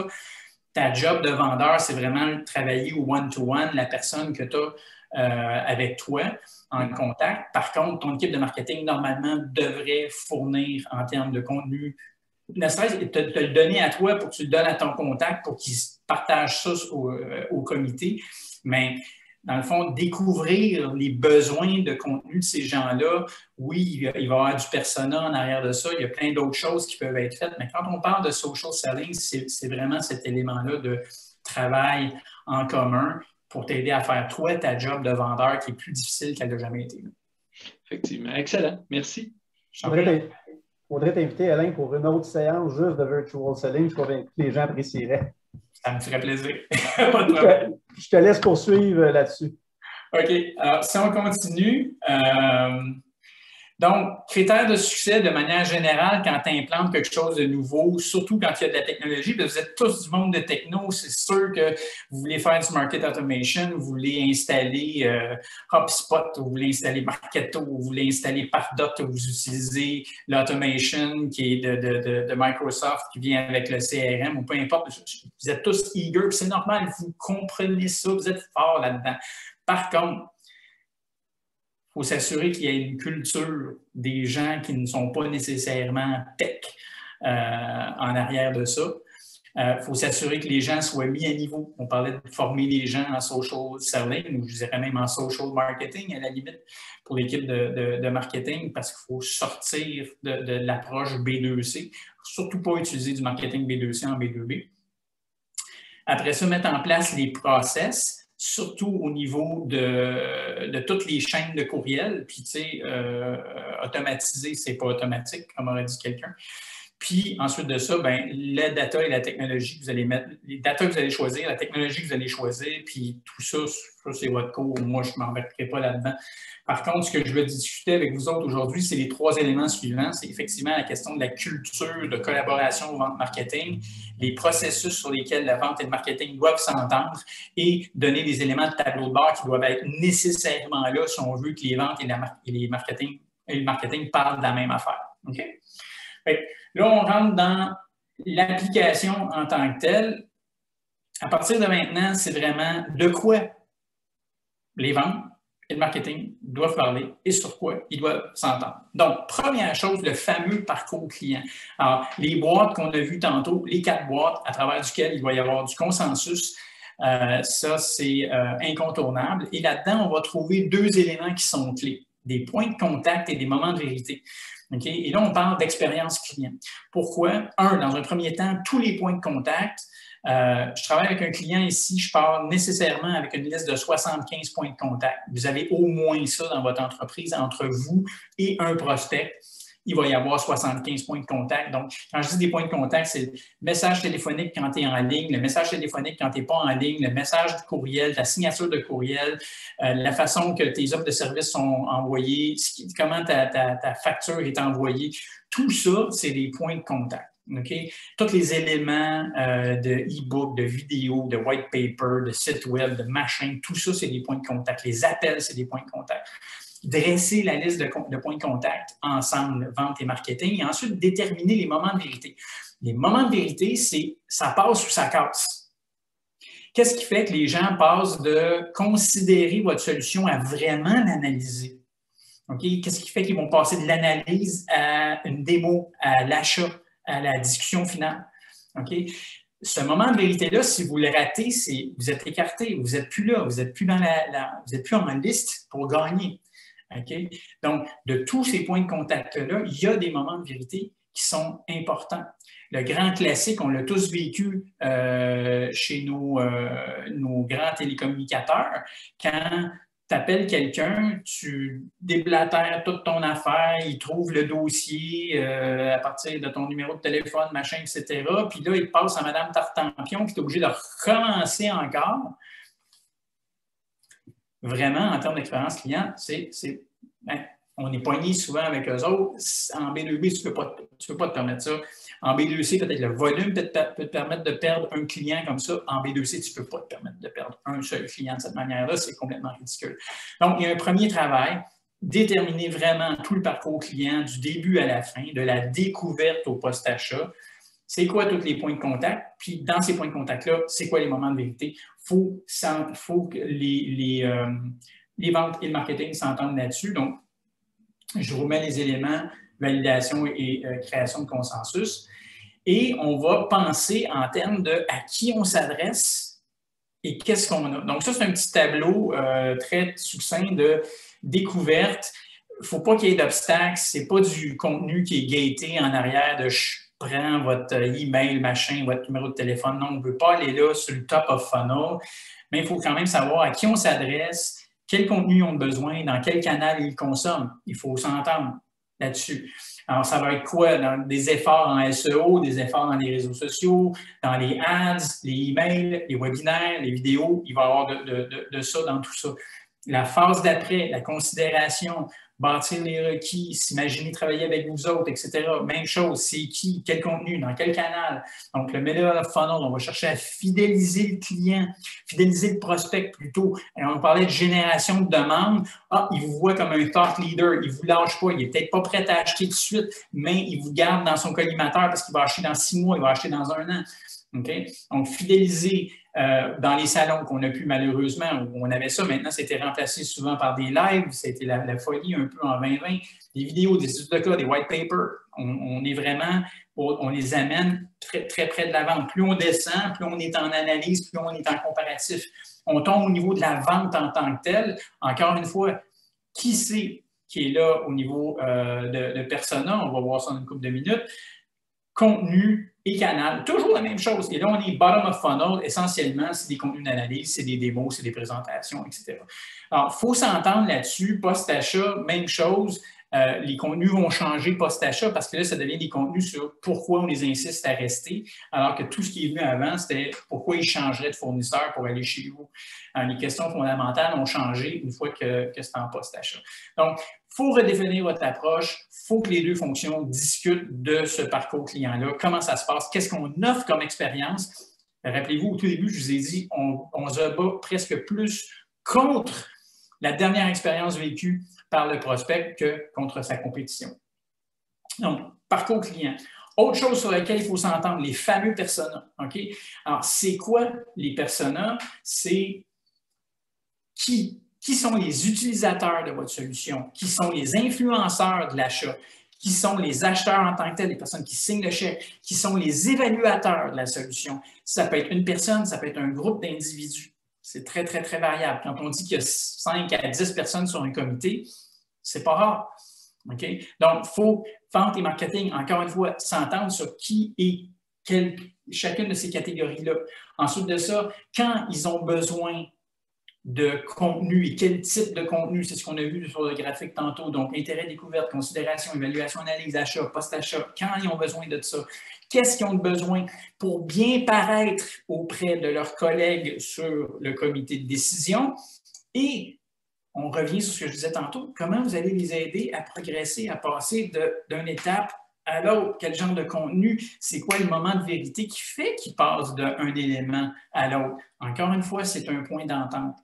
A: Ta job de vendeur, c'est vraiment travailler au one-to-one, la personne que tu as avec toi en contact. Par contre, ton équipe de marketing, normalement, devrait fournir en termes de contenu, ne serait-ce que te le donner à toi pour que tu le donnes à ton contact pour qu'il partage ça au comité. Mais dans le fond, découvrir les besoins de contenu de ces gens-là, oui, il va y avoir du persona en arrière de ça, il y a plein d'autres choses qui peuvent être faites, mais quand on parle de social selling, c'est vraiment cet élément-là de travail en commun pour t'aider à faire, toi, ta job de vendeur qui est plus difficile qu'elle n'a jamais été.
C: Effectivement. Excellent. Merci.
B: Je voudrais t'inviter, Alain, pour une autre séance juste de virtual selling. Je suis convaincu que les gens apprécieraient.
A: Ça me ferait plaisir. Pas de problème.
B: Je te laisse poursuivre là-dessus.
A: OK. Alors, si on continue, donc, critères de succès de manière générale quand tu implantes quelque chose de nouveau, surtout quand il y a de la technologie, bien, vous êtes tous du monde de techno, c'est sûr que vous voulez faire du market automation, vous voulez installer HubSpot, vous voulez installer Marketo, vous voulez installer Pardot, vous utilisez l'automation qui est de Microsoft, qui vient avec le CRM, ou peu importe, vous êtes tous eager, c'est normal, vous comprenez ça, vous êtes forts là-dedans. Par contre, il faut s'assurer qu'il y ait une culture des gens qui ne sont pas nécessairement tech en arrière de ça. Il faut s'assurer que les gens soient mis à niveau. On parlait de former les gens en social selling, ou je dirais même en social marketing à la limite, pour l'équipe de marketing, parce qu'il faut sortir de l'approche B2C. Surtout pas utiliser du marketing B2C en B2B. Après ça, mettre en place les process, surtout au niveau de toutes les chaînes de courriel. Puis, tu sais, automatiser, c'est pas automatique, comme aurait dit quelqu'un. Puis, ensuite de ça, bien, la data et la technologie que vous allez mettre, les data que vous allez choisir, la technologie que vous allez choisir, puis tout ça, c'est votre cours. Moi, je ne m'embarquerai pas là-dedans. Par contre, ce que je veux discuter avec vous autres aujourd'hui, c'est les 3 éléments suivants. C'est effectivement la question de la culture de collaboration vente-marketing, les processus sur lesquels la vente et le marketing doivent s'entendre et donner des éléments de tableau de bord qui doivent être nécessairement là si on veut que les ventes et le marketing parlent de la même affaire. OK? Là, on rentre dans l'application en tant que telle. À partir de maintenant, c'est vraiment de quoi les ventes et le marketing doivent parler et sur quoi ils doivent s'entendre. Donc, première chose, le fameux parcours client. Alors, les boîtes qu'on a vues tantôt, les 4 boîtes à travers lesquelles il va y avoir du consensus, ça, c'est incontournable. Et là-dedans, on va trouver 2 éléments qui sont clés, des points de contact et des moments de vérité. Okay? Et là, on parle d'expérience client. Pourquoi? Dans un premier temps, tous les points de contact. Je travaille avec un client ici, je pars nécessairement avec une liste de 75 points de contact. Vous avez au moins ça dans votre entreprise entre vous et un prospect. Il va y avoir 75 points de contact. Donc, quand je dis des points de contact, c'est le message téléphonique quand tu es en ligne, le message téléphonique quand tu n'es pas en ligne, le message de courriel, la signature de courriel, la façon que tes offres de services sont envoyées, comment ta facture est envoyée. Tout ça, c'est des points de contact. Okay? Tous les éléments de e-book, de vidéo, de white paper, de site web, de machin, tout ça, c'est des points de contact. Les appels, c'est des points de contact. Dresser la liste de points de contact ensemble, vente et marketing, et ensuite déterminer les moments de vérité. Les moments de vérité, c'est ça passe ou ça casse. Qu'est-ce qui fait que les gens passent de considérer votre solution à vraiment l'analyser? Okay? Qu'est-ce qui fait qu'ils vont passer de l'analyse à une démo, à l'achat, à la discussion finale? Okay? Ce moment de vérité-là, si vous le ratez, vous êtes écarté, vous n'êtes plus là, vous n'êtes plus vous êtes plus en liste pour gagner. Okay? Donc, de tous ces points de contact-là, il y a des moments de vérité qui sont importants. Le grand classique, on l'a tous vécu chez nos grands télécommunicateurs. Quand tu appelles quelqu'un, tu déblatères toute ton affaire, il trouve le dossier à partir de ton numéro de téléphone, machin, etc. Puis là, il passe à Mme Tartampion, qui est obligé de recommencer encore. Vraiment, en termes d'expérience client, on est poigné souvent avec eux autres. En B2B, tu ne peux pas te permettre ça. En B2C, peut-être le volume peut te permettre de perdre un client comme ça. En B2C, tu ne peux pas te permettre de perdre un seul client de cette manière-là. C'est complètement ridicule. Donc, il y a un premier travail, déterminer vraiment tout le parcours client du début à la fin, de la découverte au post-achat. C'est quoi tous les points de contact? Puis, dans ces points de contact-là, c'est quoi les moments de vérité? Faut que les ventes et le marketing s'entendent là-dessus. Donc, je vous mets les éléments, validation et création de consensus. Et on va penser en termes de à qui on s'adresse et qu'est-ce qu'on a. Donc, ça, c'est un petit tableau très succinct de découverte. Il ne faut pas qu'il y ait d'obstacles. Ce n'est pas du contenu qui est gaté en arrière de je prends votre email, machin, votre numéro de téléphone. Non, on ne veut pas aller là sur le top of funnel, mais il faut quand même savoir à qui on s'adresse, quel contenu ils ont besoin, dans quel canal ils consomment. Il faut s'entendre là-dessus. Alors, ça va être quoi? Dans des efforts en SEO, des efforts dans les réseaux sociaux, dans les ads, les emails, les webinaires, les vidéos. Il va y avoir de ça dans tout ça. La phase d'après, la considération, bâtir les requis, s'imaginer travailler avec vous autres, etc. Même chose, c'est qui, quel contenu, dans quel canal. Donc, le middle of funnel, on va chercher à fidéliser le client, fidéliser le prospect plutôt. Alors, on parlait de génération de demandes. Ah, il vous voit comme un thought leader, il ne vous lâche pas, il n'est peut-être pas prêt à acheter tout de suite, mais il vous garde dans son collimateur parce qu'il va acheter dans 6 mois, il va acheter dans 1 an. Okay? Donc, fidéliser dans les salons qu'on a pu malheureusement, où on avait ça, maintenant, c'était remplacé souvent par des lives, c'était la folie un peu en 2020, des vidéos, des études de cas, des white papers. On est vraiment, on les amène très, très près de la vente. Plus on descend, plus on est en analyse, plus on est en comparatif. On tombe au niveau de la vente en tant que telle. Encore une fois, qui c'est qui est là au niveau de persona? On va voir ça dans une couple de minutes. Contenu et canal, toujours la même chose. Et là, on est bottom of funnel. Essentiellement, c'est des contenus d'analyse, c'est des démos, c'est des présentations, etc. Alors, il faut s'entendre là-dessus. Post-achat, même chose. Les contenus vont changer post-achat parce que là, ça devient des contenus sur pourquoi on les insiste à rester, alors que tout ce qui est venu avant, c'était pourquoi ils changeraient de fournisseur pour aller chez vous. Alors, les questions fondamentales ont changé une fois que c'est en post-achat. Donc, il faut redéfinir votre approche. Il faut que les deux fonctions discutent de ce parcours client-là. Comment ça se passe? Qu'est-ce qu'on offre comme expérience? Rappelez-vous, au tout début, je vous ai dit, on se bat presque plus contre la dernière expérience vécue par le prospect que contre sa compétition. Donc, parcours client. Autre chose sur laquelle il faut s'entendre, les fameux personas. Okay? Alors, c'est quoi les personas? C'est qui sont les utilisateurs de votre solution, qui sont les influenceurs de l'achat, qui sont les acheteurs en tant que tels, les personnes qui signent le chèque, qui sont les évaluateurs de la solution. Ça peut être une personne, ça peut être un groupe d'individus. C'est très, très, très variable. Quand on dit qu'il y a 5 à 10 personnes sur un comité, c'est pas rare. Okay? Donc, il faut, vente et marketing, encore une fois, s'entendre sur qui est chacune de ces catégories-là. Ensuite de ça, quand ils ont besoin de contenu et quel type de contenu, c'est ce qu'on a vu sur le graphique tantôt, donc intérêt, découverte, considération, évaluation, analyse, achat, post-achat, quand ils ont besoin de ça, qu'est-ce qu'ils ont besoin pour bien paraître auprès de leurs collègues sur le comité de décision et on revient sur ce que je disais tantôt, comment vous allez les aider à progresser, à passer d'une étape à l'autre, quel genre de contenu, c'est quoi le moment de vérité qui fait qu'ils passent d'un élément à l'autre. Encore une fois, c'est un point d'entente.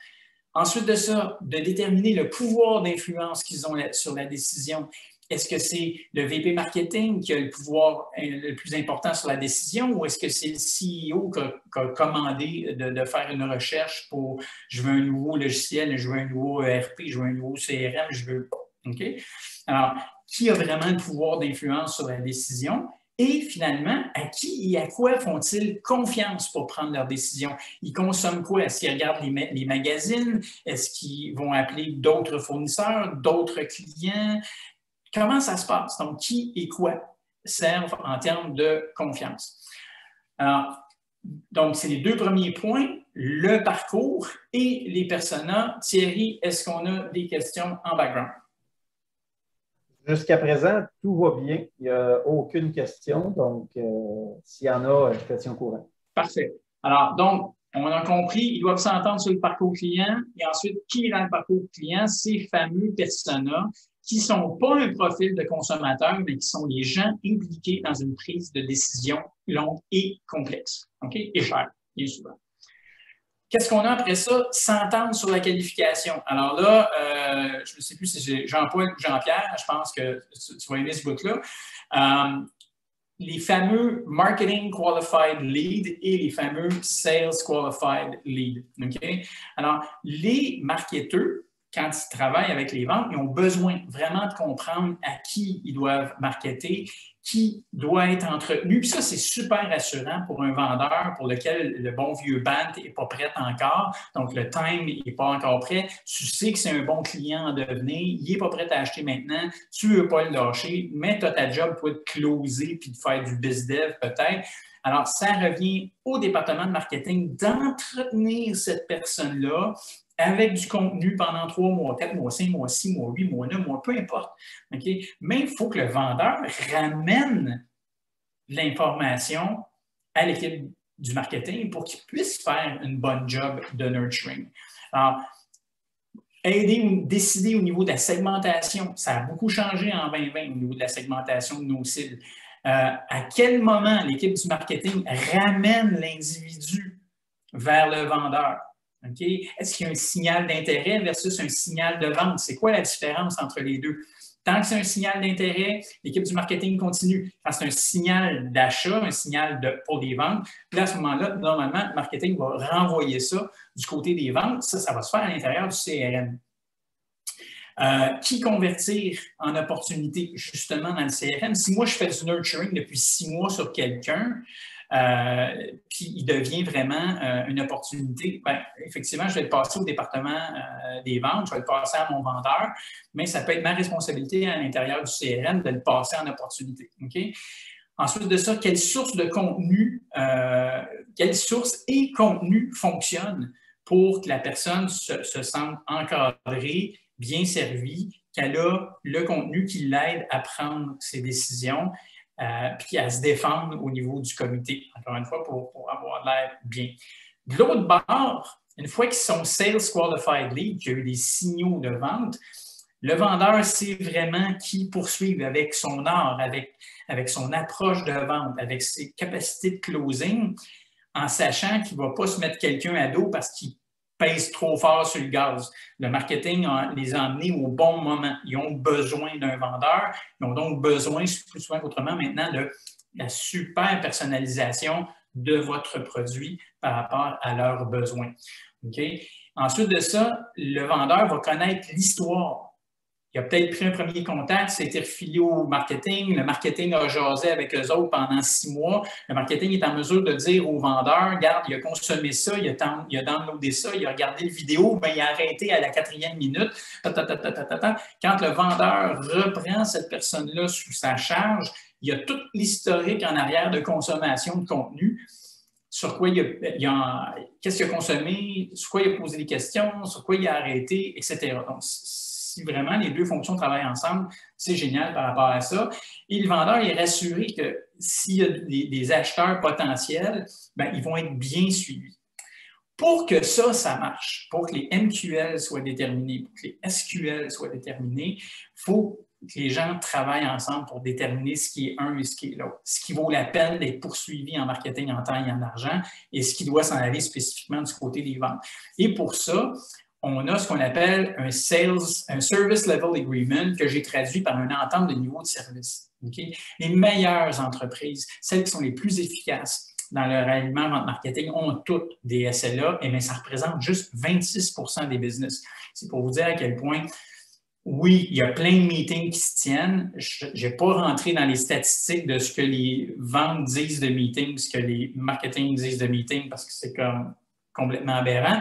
A: Ensuite de ça, de déterminer le pouvoir d'influence qu'ils ont sur la décision. Est-ce que c'est le VP marketing qui a le pouvoir le plus important sur la décision ou est-ce que c'est le CEO qui a commandé de faire une recherche pour je veux un nouveau logiciel, je veux un nouveau ERP, je veux un nouveau CRM, je veux pas. OK? Alors, qui a vraiment le pouvoir d'influence sur la décision? Et finalement, à qui et à quoi font-ils confiance pour prendre leurs décisions? Ils consomment quoi? Est-ce qu'ils regardent les magazines? Est-ce qu'ils vont appeler d'autres fournisseurs, d'autres clients? Comment ça se passe? Donc, qui et quoi servent en termes de confiance? Alors, donc, c'est les deux premiers points, le parcours et les personas. Thierry, est-ce qu'on a des questions en background?
B: Jusqu'à présent, tout va bien. Il n'y a aucune question. Donc, s'il y en a, je te tiens au courant.
A: Parfait. Alors, donc, on a compris, ils doivent s'entendre sur le parcours client. Et ensuite, qui est dans le parcours client? Ces fameux personas qui ne sont pas un profil de consommateur, mais qui sont les gens impliqués dans une prise de décision longue et complexe. OK? Et chère, bien souvent. Qu'est-ce qu'on a après ça? S'entendre sur la qualification. Alors là, je ne sais plus si c'est Jean-Paul ou Jean-Pierre, je pense que tu vas aimer ce bout-là. Les fameux Marketing Qualified Lead et les fameux Sales Qualified Lead. Okay? Alors, les marketeurs, quand ils travaillent avec les ventes, ils ont besoin vraiment de comprendre à qui ils doivent marketer, qui doit être entretenu. Puis ça, c'est super rassurant pour un vendeur pour lequel le bon vieux BANT n'est pas prêt encore. Donc, le time n'est pas encore prêt. Tu sais que c'est un bon client en devenir. Il n'est pas prêt à acheter maintenant. Tu ne veux pas le lâcher. Mais tu as ta job, toi, de closer puis de faire du biz dev peut-être. Alors, ça revient au département de marketing d'entretenir cette personne-là avec du contenu pendant 3 mois, 4 mois, 5 mois, 6 mois, 8 mois, 9 mois, peu importe. Okay? Mais il faut que le vendeur ramène l'information à l'équipe du marketing pour qu'il puisse faire une bonne job de nurturing. Alors, décider au niveau de la segmentation, ça a beaucoup changé en 2020 au niveau de la segmentation de nos cibles. À quel moment l'équipe du marketing ramène l'individu vers le vendeur? Okay? Est-ce qu'il y a un signal d'intérêt versus un signal de vente? C'est quoi la différence entre les deux? Tant que c'est un signal d'intérêt, l'équipe du marketing continue. Quand c'est un signal d'achat, un signal pour des ventes, puis à ce moment-là, normalement, le marketing va renvoyer ça du côté des ventes. Ça va se faire à l'intérieur du CRM. Qui convertir en opportunité justement dans le CRM? Si moi, je fais du nurturing depuis 6 mois sur quelqu'un, puis il devient vraiment une opportunité, bien, effectivement, je vais le passer au département des ventes, je vais le passer à mon vendeur, mais ça peut être ma responsabilité à l'intérieur du CRM de le passer en opportunité. Okay? Ensuite de ça, quelle source de contenu, quelle source et contenu fonctionne pour que la personne se sente encadrée, bien servie, qu'elle a le contenu qui l'aide à prendre ses décisions, puis à se défendre au niveau du comité, encore une fois, pour avoir l'air bien. De l'autre bord, une fois qu'ils sont Sales Qualified Lead, qu'il y a eu des signaux de vente, le vendeur sait vraiment qui poursuivre avec son art, avec son approche de vente, avec ses capacités de closing, en sachant qu'il ne va pas se mettre quelqu'un à dos parce qu'il pèse trop fort sur le gaz. Le marketing les a emmenés au bon moment. Ils ont besoin d'un vendeur. Ils ont donc besoin, plus souvent qu'autrement maintenant, de la super personnalisation de votre produit par rapport à leurs besoins. Okay? Ensuite de ça, le vendeur va connaître l'histoire. Il a peut-être pris un premier contact, s'est refilé au marketing. Le marketing a jasé avec eux autres pendant 6 mois. Le marketing est en mesure de dire au vendeur, regarde, il a consommé ça, il a downloadé ça, il a regardé le vidéo, mais il a arrêté à la 4e minute. Quand le vendeur reprend cette personne-là sous sa charge, il y a tout l'historique en arrière de consommation de contenu. Sur quoi qu'est-ce qu'il a consommé, sur quoi il a posé des questions, sur quoi il a arrêté, etc. Donc, si vraiment les deux fonctions travaillent ensemble, c'est génial par rapport à ça. Et le vendeur est rassuré que s'il y a des acheteurs potentiels, bien, ils vont être bien suivis. Pour que ça marche, pour que les MQL soient déterminés, pour que les SQL soient déterminés, il faut que les gens travaillent ensemble pour déterminer ce qui est un et ce qui est l'autre, ce qui vaut la peine d'être poursuivi en marketing en temps et en argent et ce qui doit s'en aller spécifiquement du côté des ventes. Et pour ça, on a ce qu'on appelle un Service Level Agreement que j'ai traduit par une entente de niveau de service. Okay? Les meilleures entreprises, celles qui sont les plus efficaces dans leur alignement vente marketing, ont toutes des SLA, mais ça représente juste 26% des business. C'est pour vous dire à quel point, oui, il y a plein de meetings qui se tiennent. Je n'ai pas rentré dans les statistiques de ce que les ventes disent de meetings, ce que les marketing disent de meetings, parce que c'est comme complètement aberrant.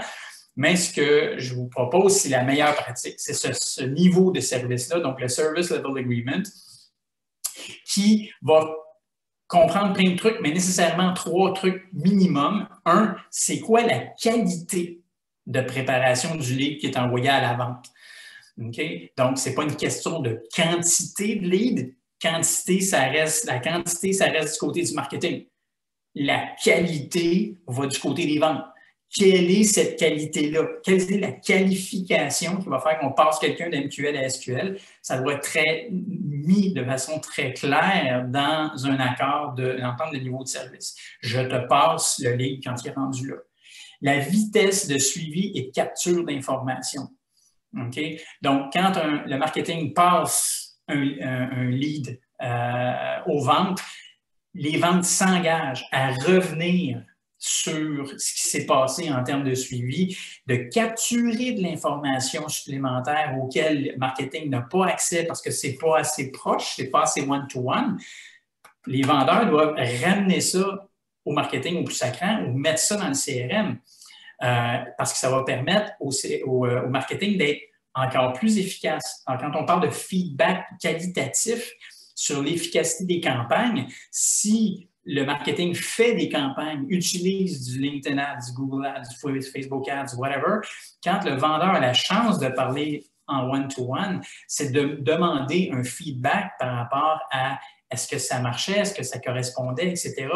A: Mais ce que je vous propose, c'est la meilleure pratique. C'est ce niveau de service-là, donc le Service Level Agreement, qui va comprendre plein de trucs, mais nécessairement 3 trucs minimum. Un, c'est quoi la qualité de préparation du lead qui est envoyé à la vente? Okay? Donc, ce n'est pas une question de quantité de lead. La quantité, ça reste du côté du marketing. La qualité va du côté des ventes. Quelle est cette qualité-là? Quelle est la qualification qui va faire qu'on passe quelqu'un d'MQL à SQL? Ça doit être mis de façon très claire dans un accord d'entente de niveau de service. Je te passe le lead quand il est rendu là. La vitesse de suivi et de capture d'informations. Okay? Donc, quand le marketing passe un lead aux ventes, les ventes s'engagent à revenir sur ce qui s'est passé en termes de suivi, de capturer de l'information supplémentaire auquel le marketing n'a pas accès parce que ce n'est pas assez proche, ce n'est pas assez one-to-one. Les vendeurs doivent ramener ça au marketing au plus sacrant ou mettre ça dans le CRM parce que ça va permettre au marketing d'être encore plus efficace. Alors, quand on parle de feedback qualitatif sur l'efficacité des campagnes, si le marketing fait des campagnes, utilise du LinkedIn Ads, du Google Ads, du Facebook Ads, whatever, quand le vendeur a la chance de parler en one-to-one, c'est de demander un feedback par rapport à est-ce que ça marchait, est-ce que ça correspondait, etc.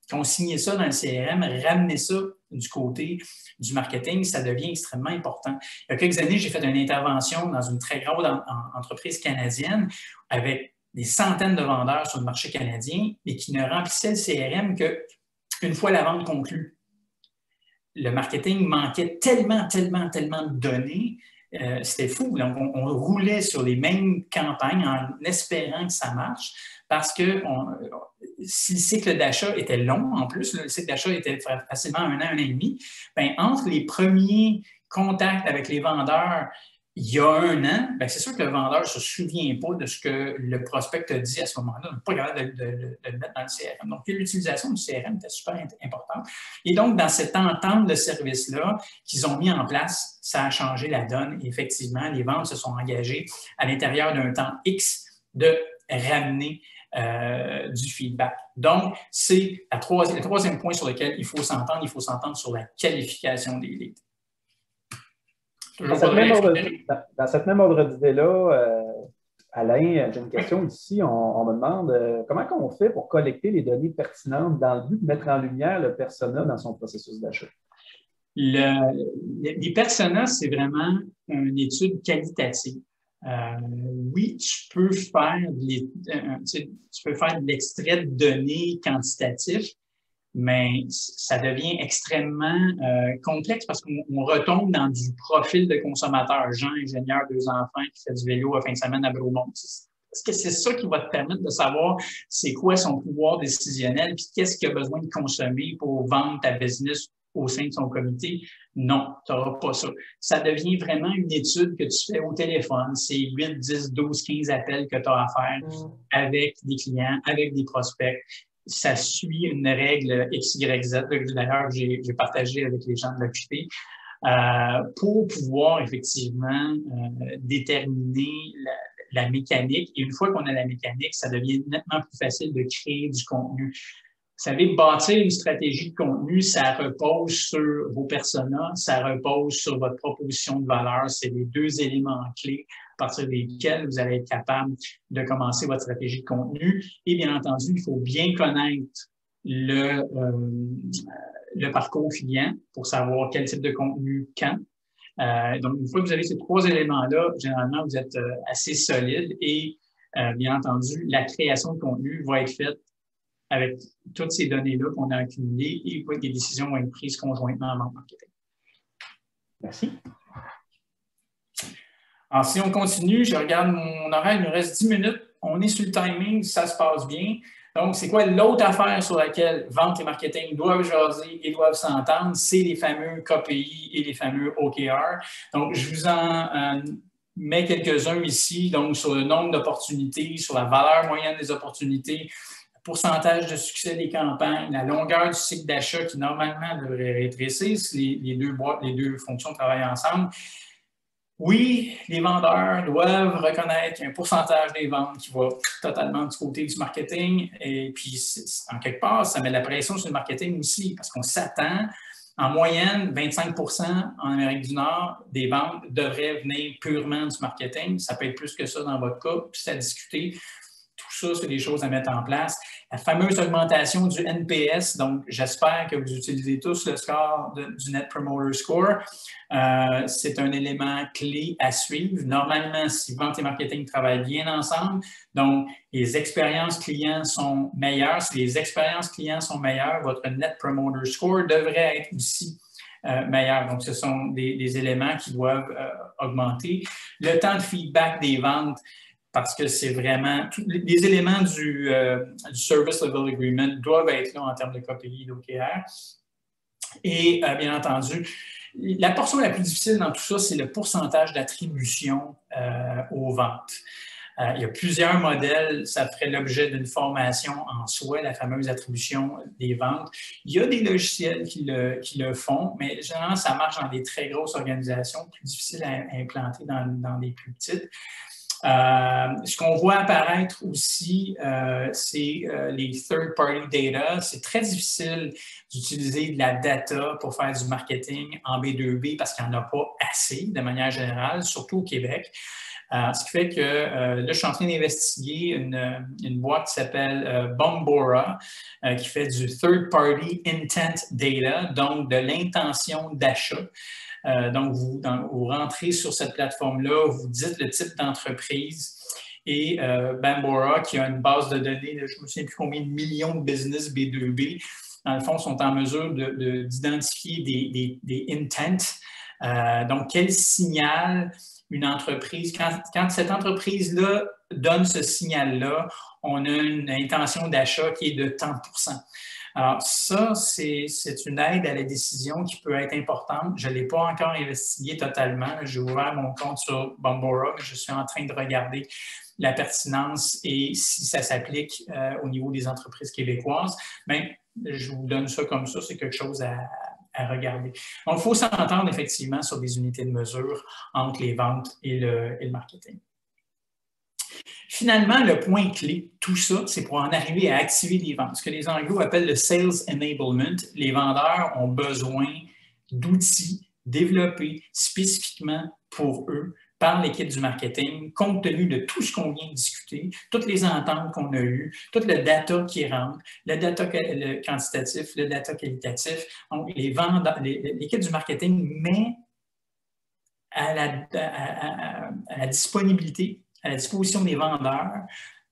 A: Consigner ça dans le CRM, ramener ça du côté du marketing, ça devient extrêmement important. Il y a quelques années, j'ai fait une intervention dans une très grande entreprise canadienne avec des centaines de vendeurs sur le marché canadien et qui ne remplissaient le CRM qu'une fois la vente conclue. Le marketing manquait tellement de données, c'était fou. Donc, on roulait sur les mêmes campagnes en espérant que ça marche parce que si le cycle d'achat était long, en plus, le cycle d'achat était facilement 1 an, 1 an et demi, bien, entre les premiers contacts avec les vendeurs il y a 1 an, c'est sûr que le vendeur ne se souvient pas de ce que le prospect a dit à ce moment-là. On n'est pas capable de le mettre dans le CRM. Donc, l'utilisation du CRM était super importante. Et donc, dans cette entente de service-là qu'ils ont mis en place, ça a changé la donne. Et effectivement, les ventes se sont engagées à l'intérieur d'un temps X de ramener du feedback. Donc, c'est le troisième point sur lequel il faut s'entendre. Il faut s'entendre sur la qualification des leads.
B: Dans cette même ordre d'idée-là, Alain, j'ai une question ici. On me demande comment on fait pour collecter les données pertinentes dans le but de mettre en lumière le persona dans son processus d'achat?
A: Les personas, c'est vraiment une étude qualitative. Oui, tu peux faire de l'extrait de données quantitatif, mais ça devient extrêmement complexe parce qu'on retombe dans du profil de consommateur. Jean, ingénieur, 2 enfants, qui fait du vélo à fin de semaine à Bromont. Est-ce que c'est ça qui va te permettre de savoir c'est quoi son pouvoir décisionnel puis qu'est-ce qu'il a besoin de consommer pour vendre ta business au sein de son comité? Non, tu n'auras pas ça. Ça devient vraiment une étude que tu fais au téléphone. C'est 8, 10, 12, 15 appels que tu as à faire avec des clients, avec des prospects. Ça suit une règle XYZ, que d'ailleurs j'ai partagé avec les gens de l'OQP, pour pouvoir effectivement déterminer la mécanique. Et une fois qu'on a la mécanique, ça devient nettement plus facile de créer du contenu. Vous savez, bâtir une stratégie de contenu, ça repose sur vos personas, ça repose sur votre proposition de valeur. C'est les 2 éléments clés à partir desquels vous allez être capable de commencer votre stratégie de contenu. Et bien entendu, il faut bien connaître le parcours client pour savoir quel type de contenu quand. Donc, une fois que vous avez ces 3 éléments-là, généralement, vous êtes assez solide et, bien entendu, la création de contenu va être faite avec toutes ces données-là qu'on a accumulées et des décisions vont être prises conjointement en marketing.
B: Merci.
A: Alors, si on continue, je regarde mon horaire, il nous reste 10 minutes. On est sur le timing, ça se passe bien. Donc, c'est quoi l'autre affaire sur laquelle vente et marketing doivent jaser et doivent s'entendre? C'est les fameux KPI et les fameux OKR. Donc, je vous en mets quelques-uns ici, donc sur le nombre d'opportunités, sur la valeur moyenne des opportunités, le pourcentage de succès des campagnes, la longueur du cycle d'achat qui normalement devrait rétrécir si les deux fonctions travaillent ensemble. Oui, les vendeurs doivent reconnaître qu'il y a un pourcentage des ventes qui va totalement du côté du marketing. Et puis, en quelque part, ça met de la pression sur le marketing aussi parce qu'on s'attend, en moyenne, 25% en Amérique du Nord des ventes devraient venir purement du marketing. Ça peut être plus que ça dans votre cas, puis c'est à discuter. Tout ça, c'est des choses à mettre en place. La fameuse augmentation du NPS, donc j'espère que vous utilisez tous le score du Net Promoter Score. C'est un élément clé à suivre. Normalement, si vente et marketing travaillent bien ensemble, donc les expériences clients sont meilleures. Si les expériences clients sont meilleures, votre Net Promoter Score devrait être aussi meilleur. Donc, ce sont des éléments qui doivent augmenter. Le temps de feedback des ventes, parce que c'est vraiment... Les éléments du Service Level Agreement doivent être là en termes de KPI et d'OKR. Et bien entendu, la portion la plus difficile dans tout ça, c'est le pourcentage d'attribution aux ventes. Il y a plusieurs modèles, ça ferait l'objet d'une formation en soi, la fameuse attribution des ventes. Il y a des logiciels qui le font, mais généralement, ça marche dans des très grosses organisations, plus difficile à implanter dans des plus petites. Ce qu'on voit apparaître aussi, c'est les third-party data. C'est très difficile d'utiliser de la data pour faire du marketing en B2B parce qu'il n'y en a pas assez de manière générale, surtout au Québec. Ce qui fait que là, je suis en train d'investiguer une boîte qui s'appelle Bombora, qui fait du third-party intent data, donc de l'intention d'achat. Donc, vous rentrez sur cette plateforme-là, vous dites le type d'entreprise et Bombora, qui a une base de données, je ne me souviens plus combien de millions de business B2B, dans le fond, sont en mesure d'identifier des intents. Donc, quel signal une entreprise, quand cette entreprise-là donne ce signal-là, on a une intention d'achat qui est de tant %. Alors, ça, c'est une aide à la décision qui peut être importante. Je ne l'ai pas encore investigué totalement. J'ai ouvert mon compte sur Bombora, mais je suis en train de regarder la pertinence et si ça s'applique au niveau des entreprises québécoises. Mais je vous donne ça comme ça, c'est quelque chose à regarder. Donc, il faut s'entendre effectivement sur des unités de mesure entre les ventes et le marketing. Finalement, le point clé, tout ça, c'est pour en arriver à activer les ventes. Ce que les Anglo appellent le Sales Enablement. Les vendeurs ont besoin d'outils développés spécifiquement pour eux par l'équipe du marketing, compte tenu de tout ce qu'on vient de discuter, toutes les ententes qu'on a eues, tout le data qui rentre, le data quantitatif, le data qualitatif. Donc, l'équipe du marketing met à la disponibilité, à la disposition des vendeurs,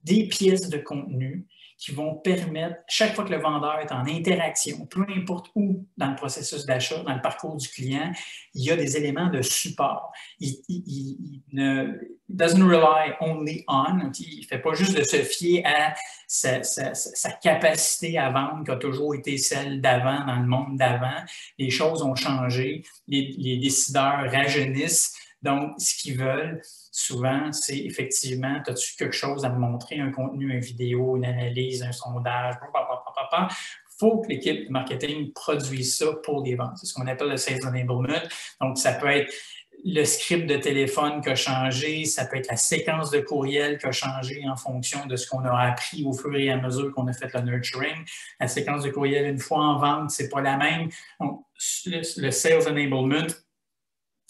A: des pièces de contenu qui vont permettre, chaque fois que le vendeur est en interaction, peu importe où dans le processus d'achat, dans le parcours du client, il y a des éléments de support. Il ne doesn't rely only on, il ne fait pas juste de se fier à sa capacité à vendre qui a toujours été celle d'avant, dans le monde d'avant. Les choses ont changé, les décideurs rajeunissent, donc ce qu'ils veulent, souvent, c'est effectivement, as-tu quelque chose à me montrer, un contenu, une vidéo, une analyse, un sondage, il faut que l'équipe de marketing produise ça pour les ventes. C'est ce qu'on appelle le Sales Enablement. Donc, ça peut être le script de téléphone qui a changé, ça peut être la séquence de courriel qui a changé en fonction de ce qu'on a appris au fur et à mesure qu'on a fait le nurturing. La séquence de courriel, une fois en vente, c'est pas la même. Donc, le Sales Enablement,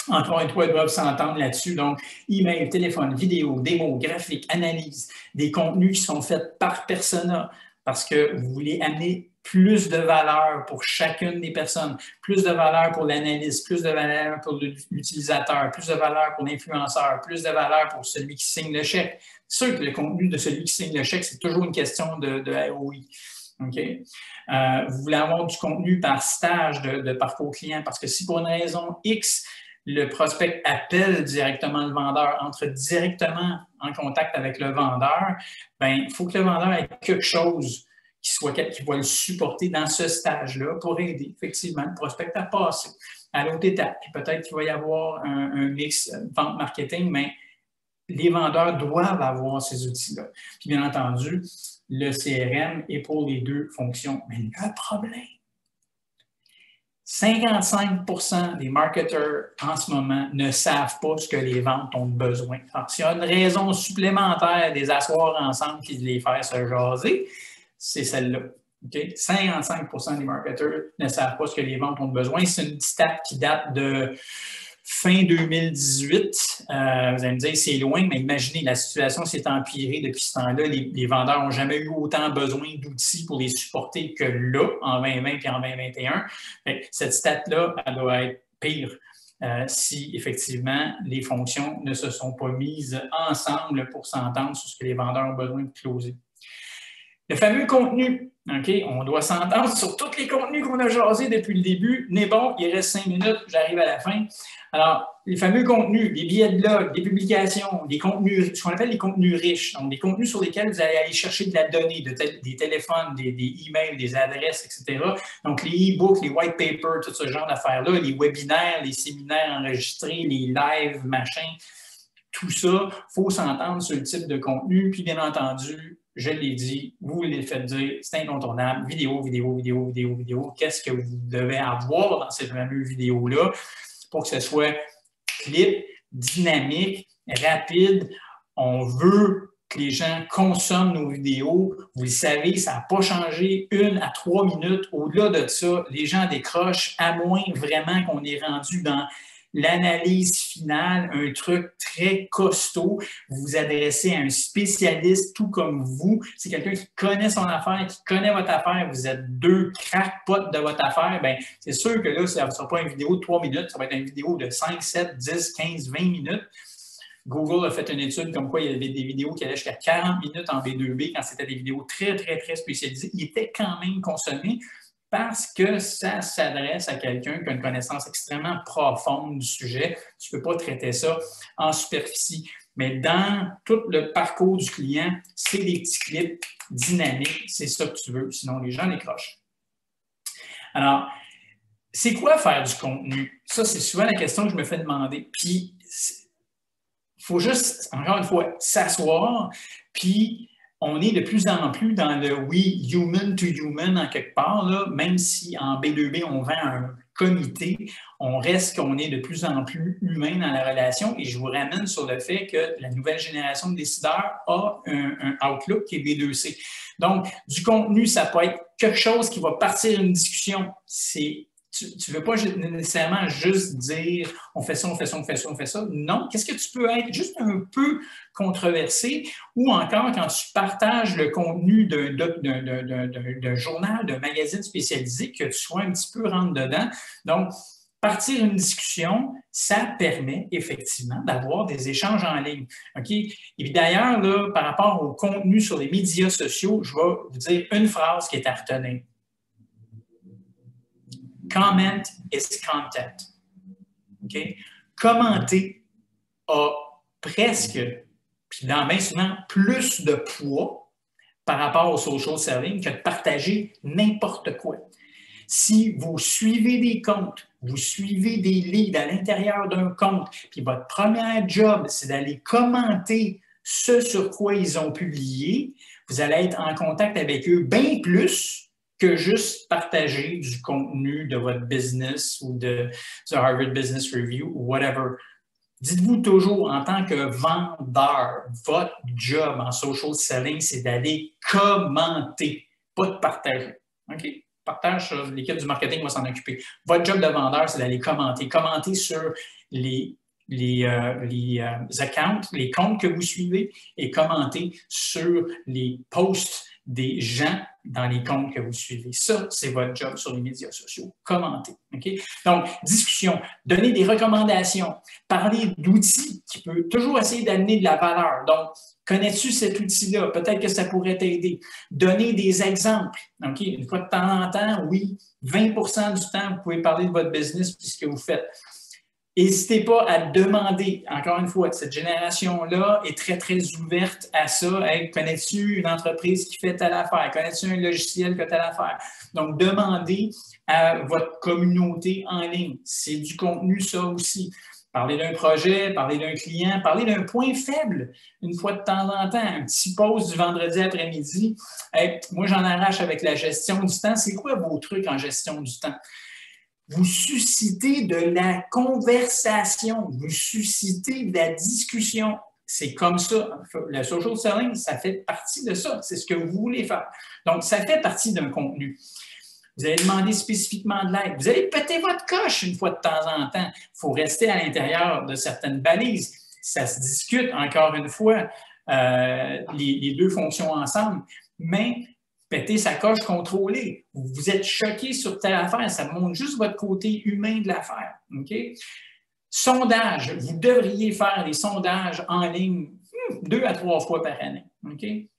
A: encore une fois, ils doivent s'entendre là-dessus. Donc, email, téléphone, vidéo, démo, graphique, analyse, des contenus qui sont faits par persona parce que vous voulez amener plus de valeur pour chacune des personnes, plus de valeur pour l'analyste, plus de valeur pour l'utilisateur, plus de valeur pour l'influenceur, plus de valeur pour celui qui signe le chèque. C'est sûr que le contenu de celui qui signe le chèque, c'est toujours une question de ROI. Okay? Vous voulez avoir du contenu par stage de parcours client parce que si pour une raison X, le prospect appelle directement le vendeur, entre directement en contact avec le vendeur, bien, il faut que le vendeur ait quelque chose qui va le supporter dans ce stage-là pour aider effectivement le prospect à passer à l'autre étape. Puis peut-être qu'il va y avoir un mix vente marketing, mais les vendeurs doivent avoir ces outils-là. Puis bien entendu, le CRM est pour les deux fonctions. Mais le problème, 55% des marketeurs en ce moment ne savent pas ce que les ventes ont besoin. Alors, s'il y a une raison supplémentaire de les asseoir ensemble et de les faire se jaser, c'est celle-là. Okay? 55% des marketeurs ne savent pas ce que les ventes ont besoin. C'est une stat qui date de fin 2018. Vous allez me dire, c'est loin, mais imaginez, la situation s'est empirée depuis ce temps-là. Les vendeurs n'ont jamais eu autant besoin d'outils pour les supporter que là, en 2020 et en 2021. Cette stat-là, elle doit être pire si, effectivement, les fonctions ne se sont pas mises ensemble pour s'entendre sur ce que les vendeurs ont besoin de closer. Le fameux contenu, okay, on doit s'entendre sur tous les contenus qu'on a jasés depuis le début. Mais bon, il reste 5 minutes, j'arrive à la fin. Alors, les fameux contenus, les billets de blog, des publications, des contenus, ce qu'on appelle les contenus riches, donc des contenus sur lesquels vous allez aller chercher de la donnée, des téléphones, des emails, des adresses, etc. Donc, les e-books, les white papers, tout ce genre d'affaires-là, les webinaires, les séminaires enregistrés, les lives, machin, tout ça, il faut s'entendre sur le type de contenu. Puis, bien entendu, je l'ai dit, vous les faites dire, c'est incontournable, vidéo, vidéo, vidéo, vidéo, vidéo. Qu'est-ce que vous devez avoir dans ces fameuses vidéos-là pour que ce soit clip, dynamique, rapide. On veut que les gens consomment nos vidéos. Vous le savez, ça n'a pas changé 1 à 3 minutes. Au-delà de ça, les gens décrochent, à moins vraiment qu'on est rendu dans l'analyse finale, un truc très costaud. Vous vous adressez à un spécialiste tout comme vous. C'est quelqu'un qui connaît son affaire, qui connaît votre affaire. Vous êtes 2 crackpots de votre affaire. Bien, c'est sûr que là, ça ne sera pas une vidéo de 3 minutes, ça va être une vidéo de 5, 7, 10, 15, 20 minutes. Google a fait une étude comme quoi il y avait des vidéos qui allaient jusqu'à 40 minutes en B2B quand c'était des vidéos très, très, très spécialisées. Ils étaient quand même consommés parce que ça s'adresse à quelqu'un qui a une connaissance extrêmement profonde du sujet. Tu ne peux pas traiter ça en superficie. Mais dans tout le parcours du client, c'est des petits clips dynamiques. C'est ça que tu veux, sinon les gens décrochent. Alors, c'est quoi faire du contenu? Ça, c'est souvent la question que je me fais demander. Puis, il faut juste, encore une fois, s'asseoir, puis on est de plus en plus dans le oui, human to human en quelque part, là, même si en B2B, on vend un comité, on reste qu'on est de plus en plus humain dans la relation et je vous ramène sur le fait que la nouvelle génération de décideurs a un outlook qui est B2C. Donc, du contenu, ça peut être quelque chose qui va partir une discussion. Tu ne veux pas nécessairement juste dire on fait ça, on fait ça, on fait ça, on fait ça. Non, qu'est-ce que tu peux être juste un peu controversé ou encore quand tu partages le contenu d'un journal, d'un magazine spécialisé, que tu sois un petit peu rentre dedans. Donc, partir une discussion, ça permet effectivement d'avoir des échanges en ligne. OK? Et puis d'ailleurs, là, par rapport au contenu sur les médias sociaux, je vais vous dire une phrase qui est à retenir. Comment is content. Okay? Commenter a presque, puis dans bien souvent, plus de poids par rapport au social selling que de partager n'importe quoi. Si vous suivez des comptes, vous suivez des leads à l'intérieur d'un compte, puis votre premier job, c'est d'aller commenter ce sur quoi ils ont publié, vous allez être en contact avec eux bien plus que juste partager du contenu de votre business ou de Harvard Business Review ou whatever. Dites-vous toujours, en tant que vendeur, votre job en social selling, c'est d'aller commenter, pas de partager. OK? Partage, l'équipe du marketing va s'en occuper. Votre job de vendeur, c'est d'aller commenter. Commenter sur les accounts, les comptes que vous suivez et commenter sur les posts des gens dans les comptes que vous suivez. Ça, c'est votre job sur les médias sociaux. Commentez. Okay? Donc, discussion, donner des recommandations, parler d'outils qui peut toujours essayer d'amener de la valeur. Donc, connais-tu cet outil-là? Peut-être que ça pourrait t'aider. Donner des exemples. Okay? Une fois de temps en temps, oui, 20% du temps, vous pouvez parler de votre business et ce que vous faites. N'hésitez pas à demander. Encore une fois, cette génération-là est très, très ouverte à ça. Hey, connais-tu une entreprise qui fait telle affaire? Connais-tu un logiciel qui fait telle affaire? Donc, demandez à votre communauté en ligne. C'est du contenu, ça aussi. Parlez d'un projet, parlez d'un client, parlez d'un point faible une fois de temps en temps. Un petit post du vendredi après-midi. Hey, moi, j'en arrache avec la gestion du temps. C'est quoi vos trucs en gestion du temps? Vous suscitez de la conversation, vous suscitez de la discussion. C'est comme ça. Le social selling, ça fait partie de ça. C'est ce que vous voulez faire. Donc, ça fait partie d'un contenu. Vous allez demander spécifiquement de l'aide. Vous allez péter votre coche une fois de temps en temps. Il faut rester à l'intérieur de certaines balises. Ça se discute, encore une fois, les deux fonctions ensemble. Mais péter sa coche contrôlée. Vous êtes choqué sur telle affaire. Ça montre juste votre côté humain de l'affaire. Okay? Sondage. Vous devriez faire des sondages en ligne 2 à 3 fois par année. Okay?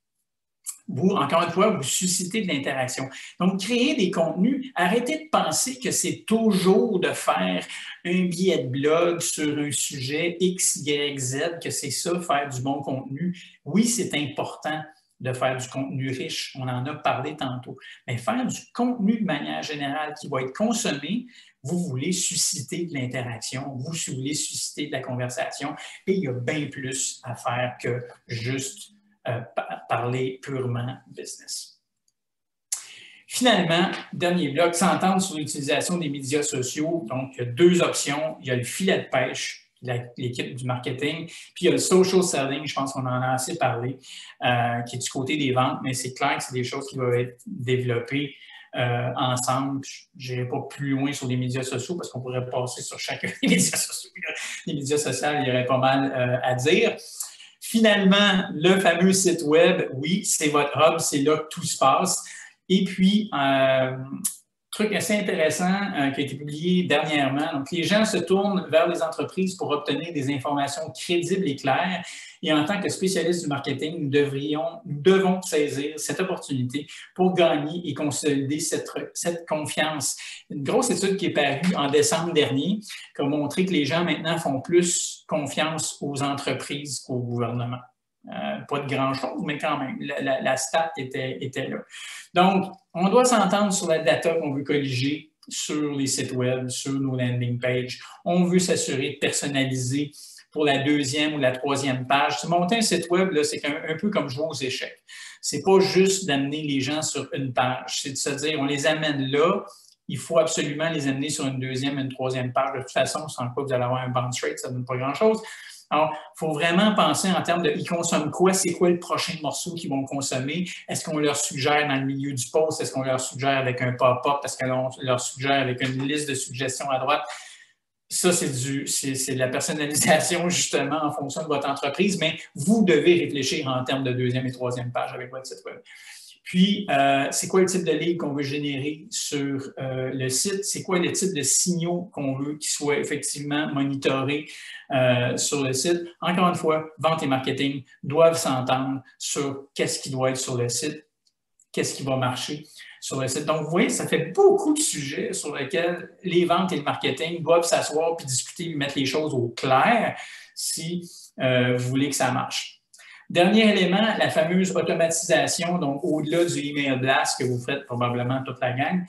A: Vous, encore une fois, vous suscitez de l'interaction. Donc, créer des contenus, arrêtez de penser que c'est toujours de faire un billet de blog sur un sujet X, Y, Z, que c'est ça, faire du bon contenu. Oui, c'est important de faire du contenu riche, on en a parlé tantôt, mais faire du contenu de manière générale qui va être consommé, vous voulez susciter de l'interaction, vous voulez susciter de la conversation, et il y a bien plus à faire que juste parler purement business. Finalement, dernier bloc, s'entendre sur l'utilisation des médias sociaux. Donc, il y a 2 options. Il y a le filet de pêche, l'équipe du marketing, puis il y a le social selling, je pense qu'on en a assez parlé, qui est du côté des ventes, mais c'est clair que c'est des choses qui doivent être développées ensemble. Je n'irai pas plus loin sur les médias sociaux parce qu'on pourrait passer sur chacun des médias sociaux. Les médias sociaux, il y aurait pas mal à dire. Finalement, le fameux site web, oui, c'est votre hub, c'est là que tout se passe. Et puis, truc assez intéressant qui a été publié dernièrement. Donc, les gens se tournent vers les entreprises pour obtenir des informations crédibles et claires. Et en tant que spécialistes du marketing, nous devons saisir cette opportunité pour gagner et consolider cette confiance. Une grosse étude qui est parue en décembre dernier qui a montré que les gens maintenant font plus confiance aux entreprises qu'au gouvernement. Pas de grand-chose, mais quand même, la stat était là. Donc, on doit s'entendre sur la data qu'on veut colliger sur les sites web, sur nos landing pages. On veut s'assurer de personnaliser pour la 2e ou la 3e page. Se monter un site web, c'est un peu comme jouer aux échecs. C'est pas juste d'amener les gens sur une page. C'est de se dire, on les amène là, il faut absolument les amener sur une 2e, une 3e page. De toute façon, sans quoi vous allez avoir un bounce rate, ça ne donne pas grand-chose. Alors, il faut vraiment penser en termes de ils consomment quoi, c'est quoi le prochain morceau qu'ils vont consommer. Est-ce qu'on leur suggère dans le milieu du post? Est-ce qu'on leur suggère avec un pop-up? Est-ce qu'on leur suggère avec une liste de suggestions à droite? Ça, c'est de la personnalisation justement en fonction de votre entreprise, mais vous devez réfléchir en termes de 2e et 3e page avec votre site web. Puis, c'est quoi le type de lead qu'on veut générer sur le site? C'est quoi le type de signaux qu'on veut qu'ils soient effectivement monitorés sur le site? Encore une fois, vente et marketing doivent s'entendre sur qu'est-ce qui doit être sur le site, qu'est-ce qui va marcher sur le site. Donc, vous voyez, ça fait beaucoup de sujets sur lesquels les ventes et le marketing doivent s'asseoir puis discuter, mettre les choses au clair si vous voulez que ça marche. Dernier élément, la fameuse automatisation, donc au-delà du email blast que vous faites probablement toute la gang,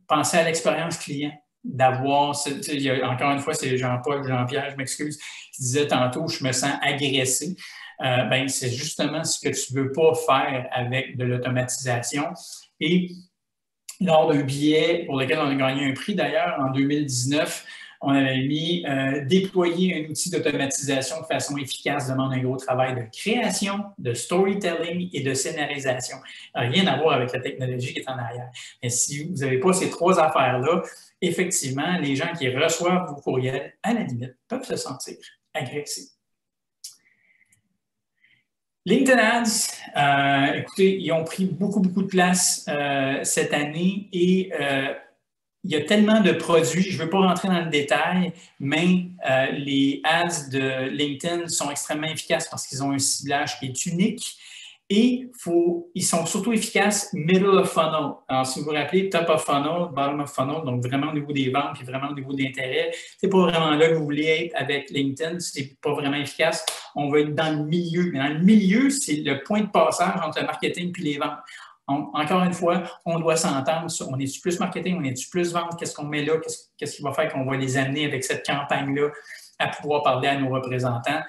A: pensez à l'expérience client, d'avoir, encore une fois, c'est Jean-Paul, Jean-Pierre, je m'excuse, qui disait tantôt, je me sens agressé. C'est justement ce que tu ne veux pas faire avec de l'automatisation. Et lors d'un billet pour lequel on a gagné un prix d'ailleurs en 2019, on avait mis déployer un outil d'automatisation de façon efficace demande un gros travail de création, de storytelling et de scénarisation. Rien à voir avec la technologie qui est en arrière. Mais si vous n'avez pas ces 3 affaires-là, effectivement, les gens qui reçoivent vos courriels, à la limite, peuvent se sentir agressés. LinkedIn Ads, écoutez, ils ont pris beaucoup de place cette année et il y a tellement de produits, je ne veux pas rentrer dans le détail, mais les ads de LinkedIn sont extrêmement efficaces parce qu'ils ont un ciblage qui est unique Et ils sont surtout efficaces middle of funnel. Alors, si vous vous rappelez, top of funnel, bottom of funnel, donc vraiment au niveau des ventes puis vraiment au niveau de l'intérêt, c'est pas vraiment là que vous voulez être avec LinkedIn, c'est pas vraiment efficace. On va être dans le milieu. Mais dans le milieu, c'est le point de passage entre le marketing puis les ventes. Encore une fois, on doit s'entendre sur on est-tu plus marketing, on est-tu plus vente, qu'est-ce qu'on met là, qu'est-ce qui va faire qu'on va les amener avec cette campagne-là à pouvoir parler à nos représentants.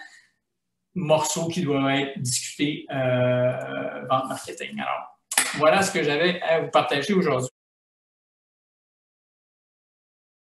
A: Morceau qui doit être discuté vente marketing. Alors, voilà ce que j'avais à vous partager aujourd'hui.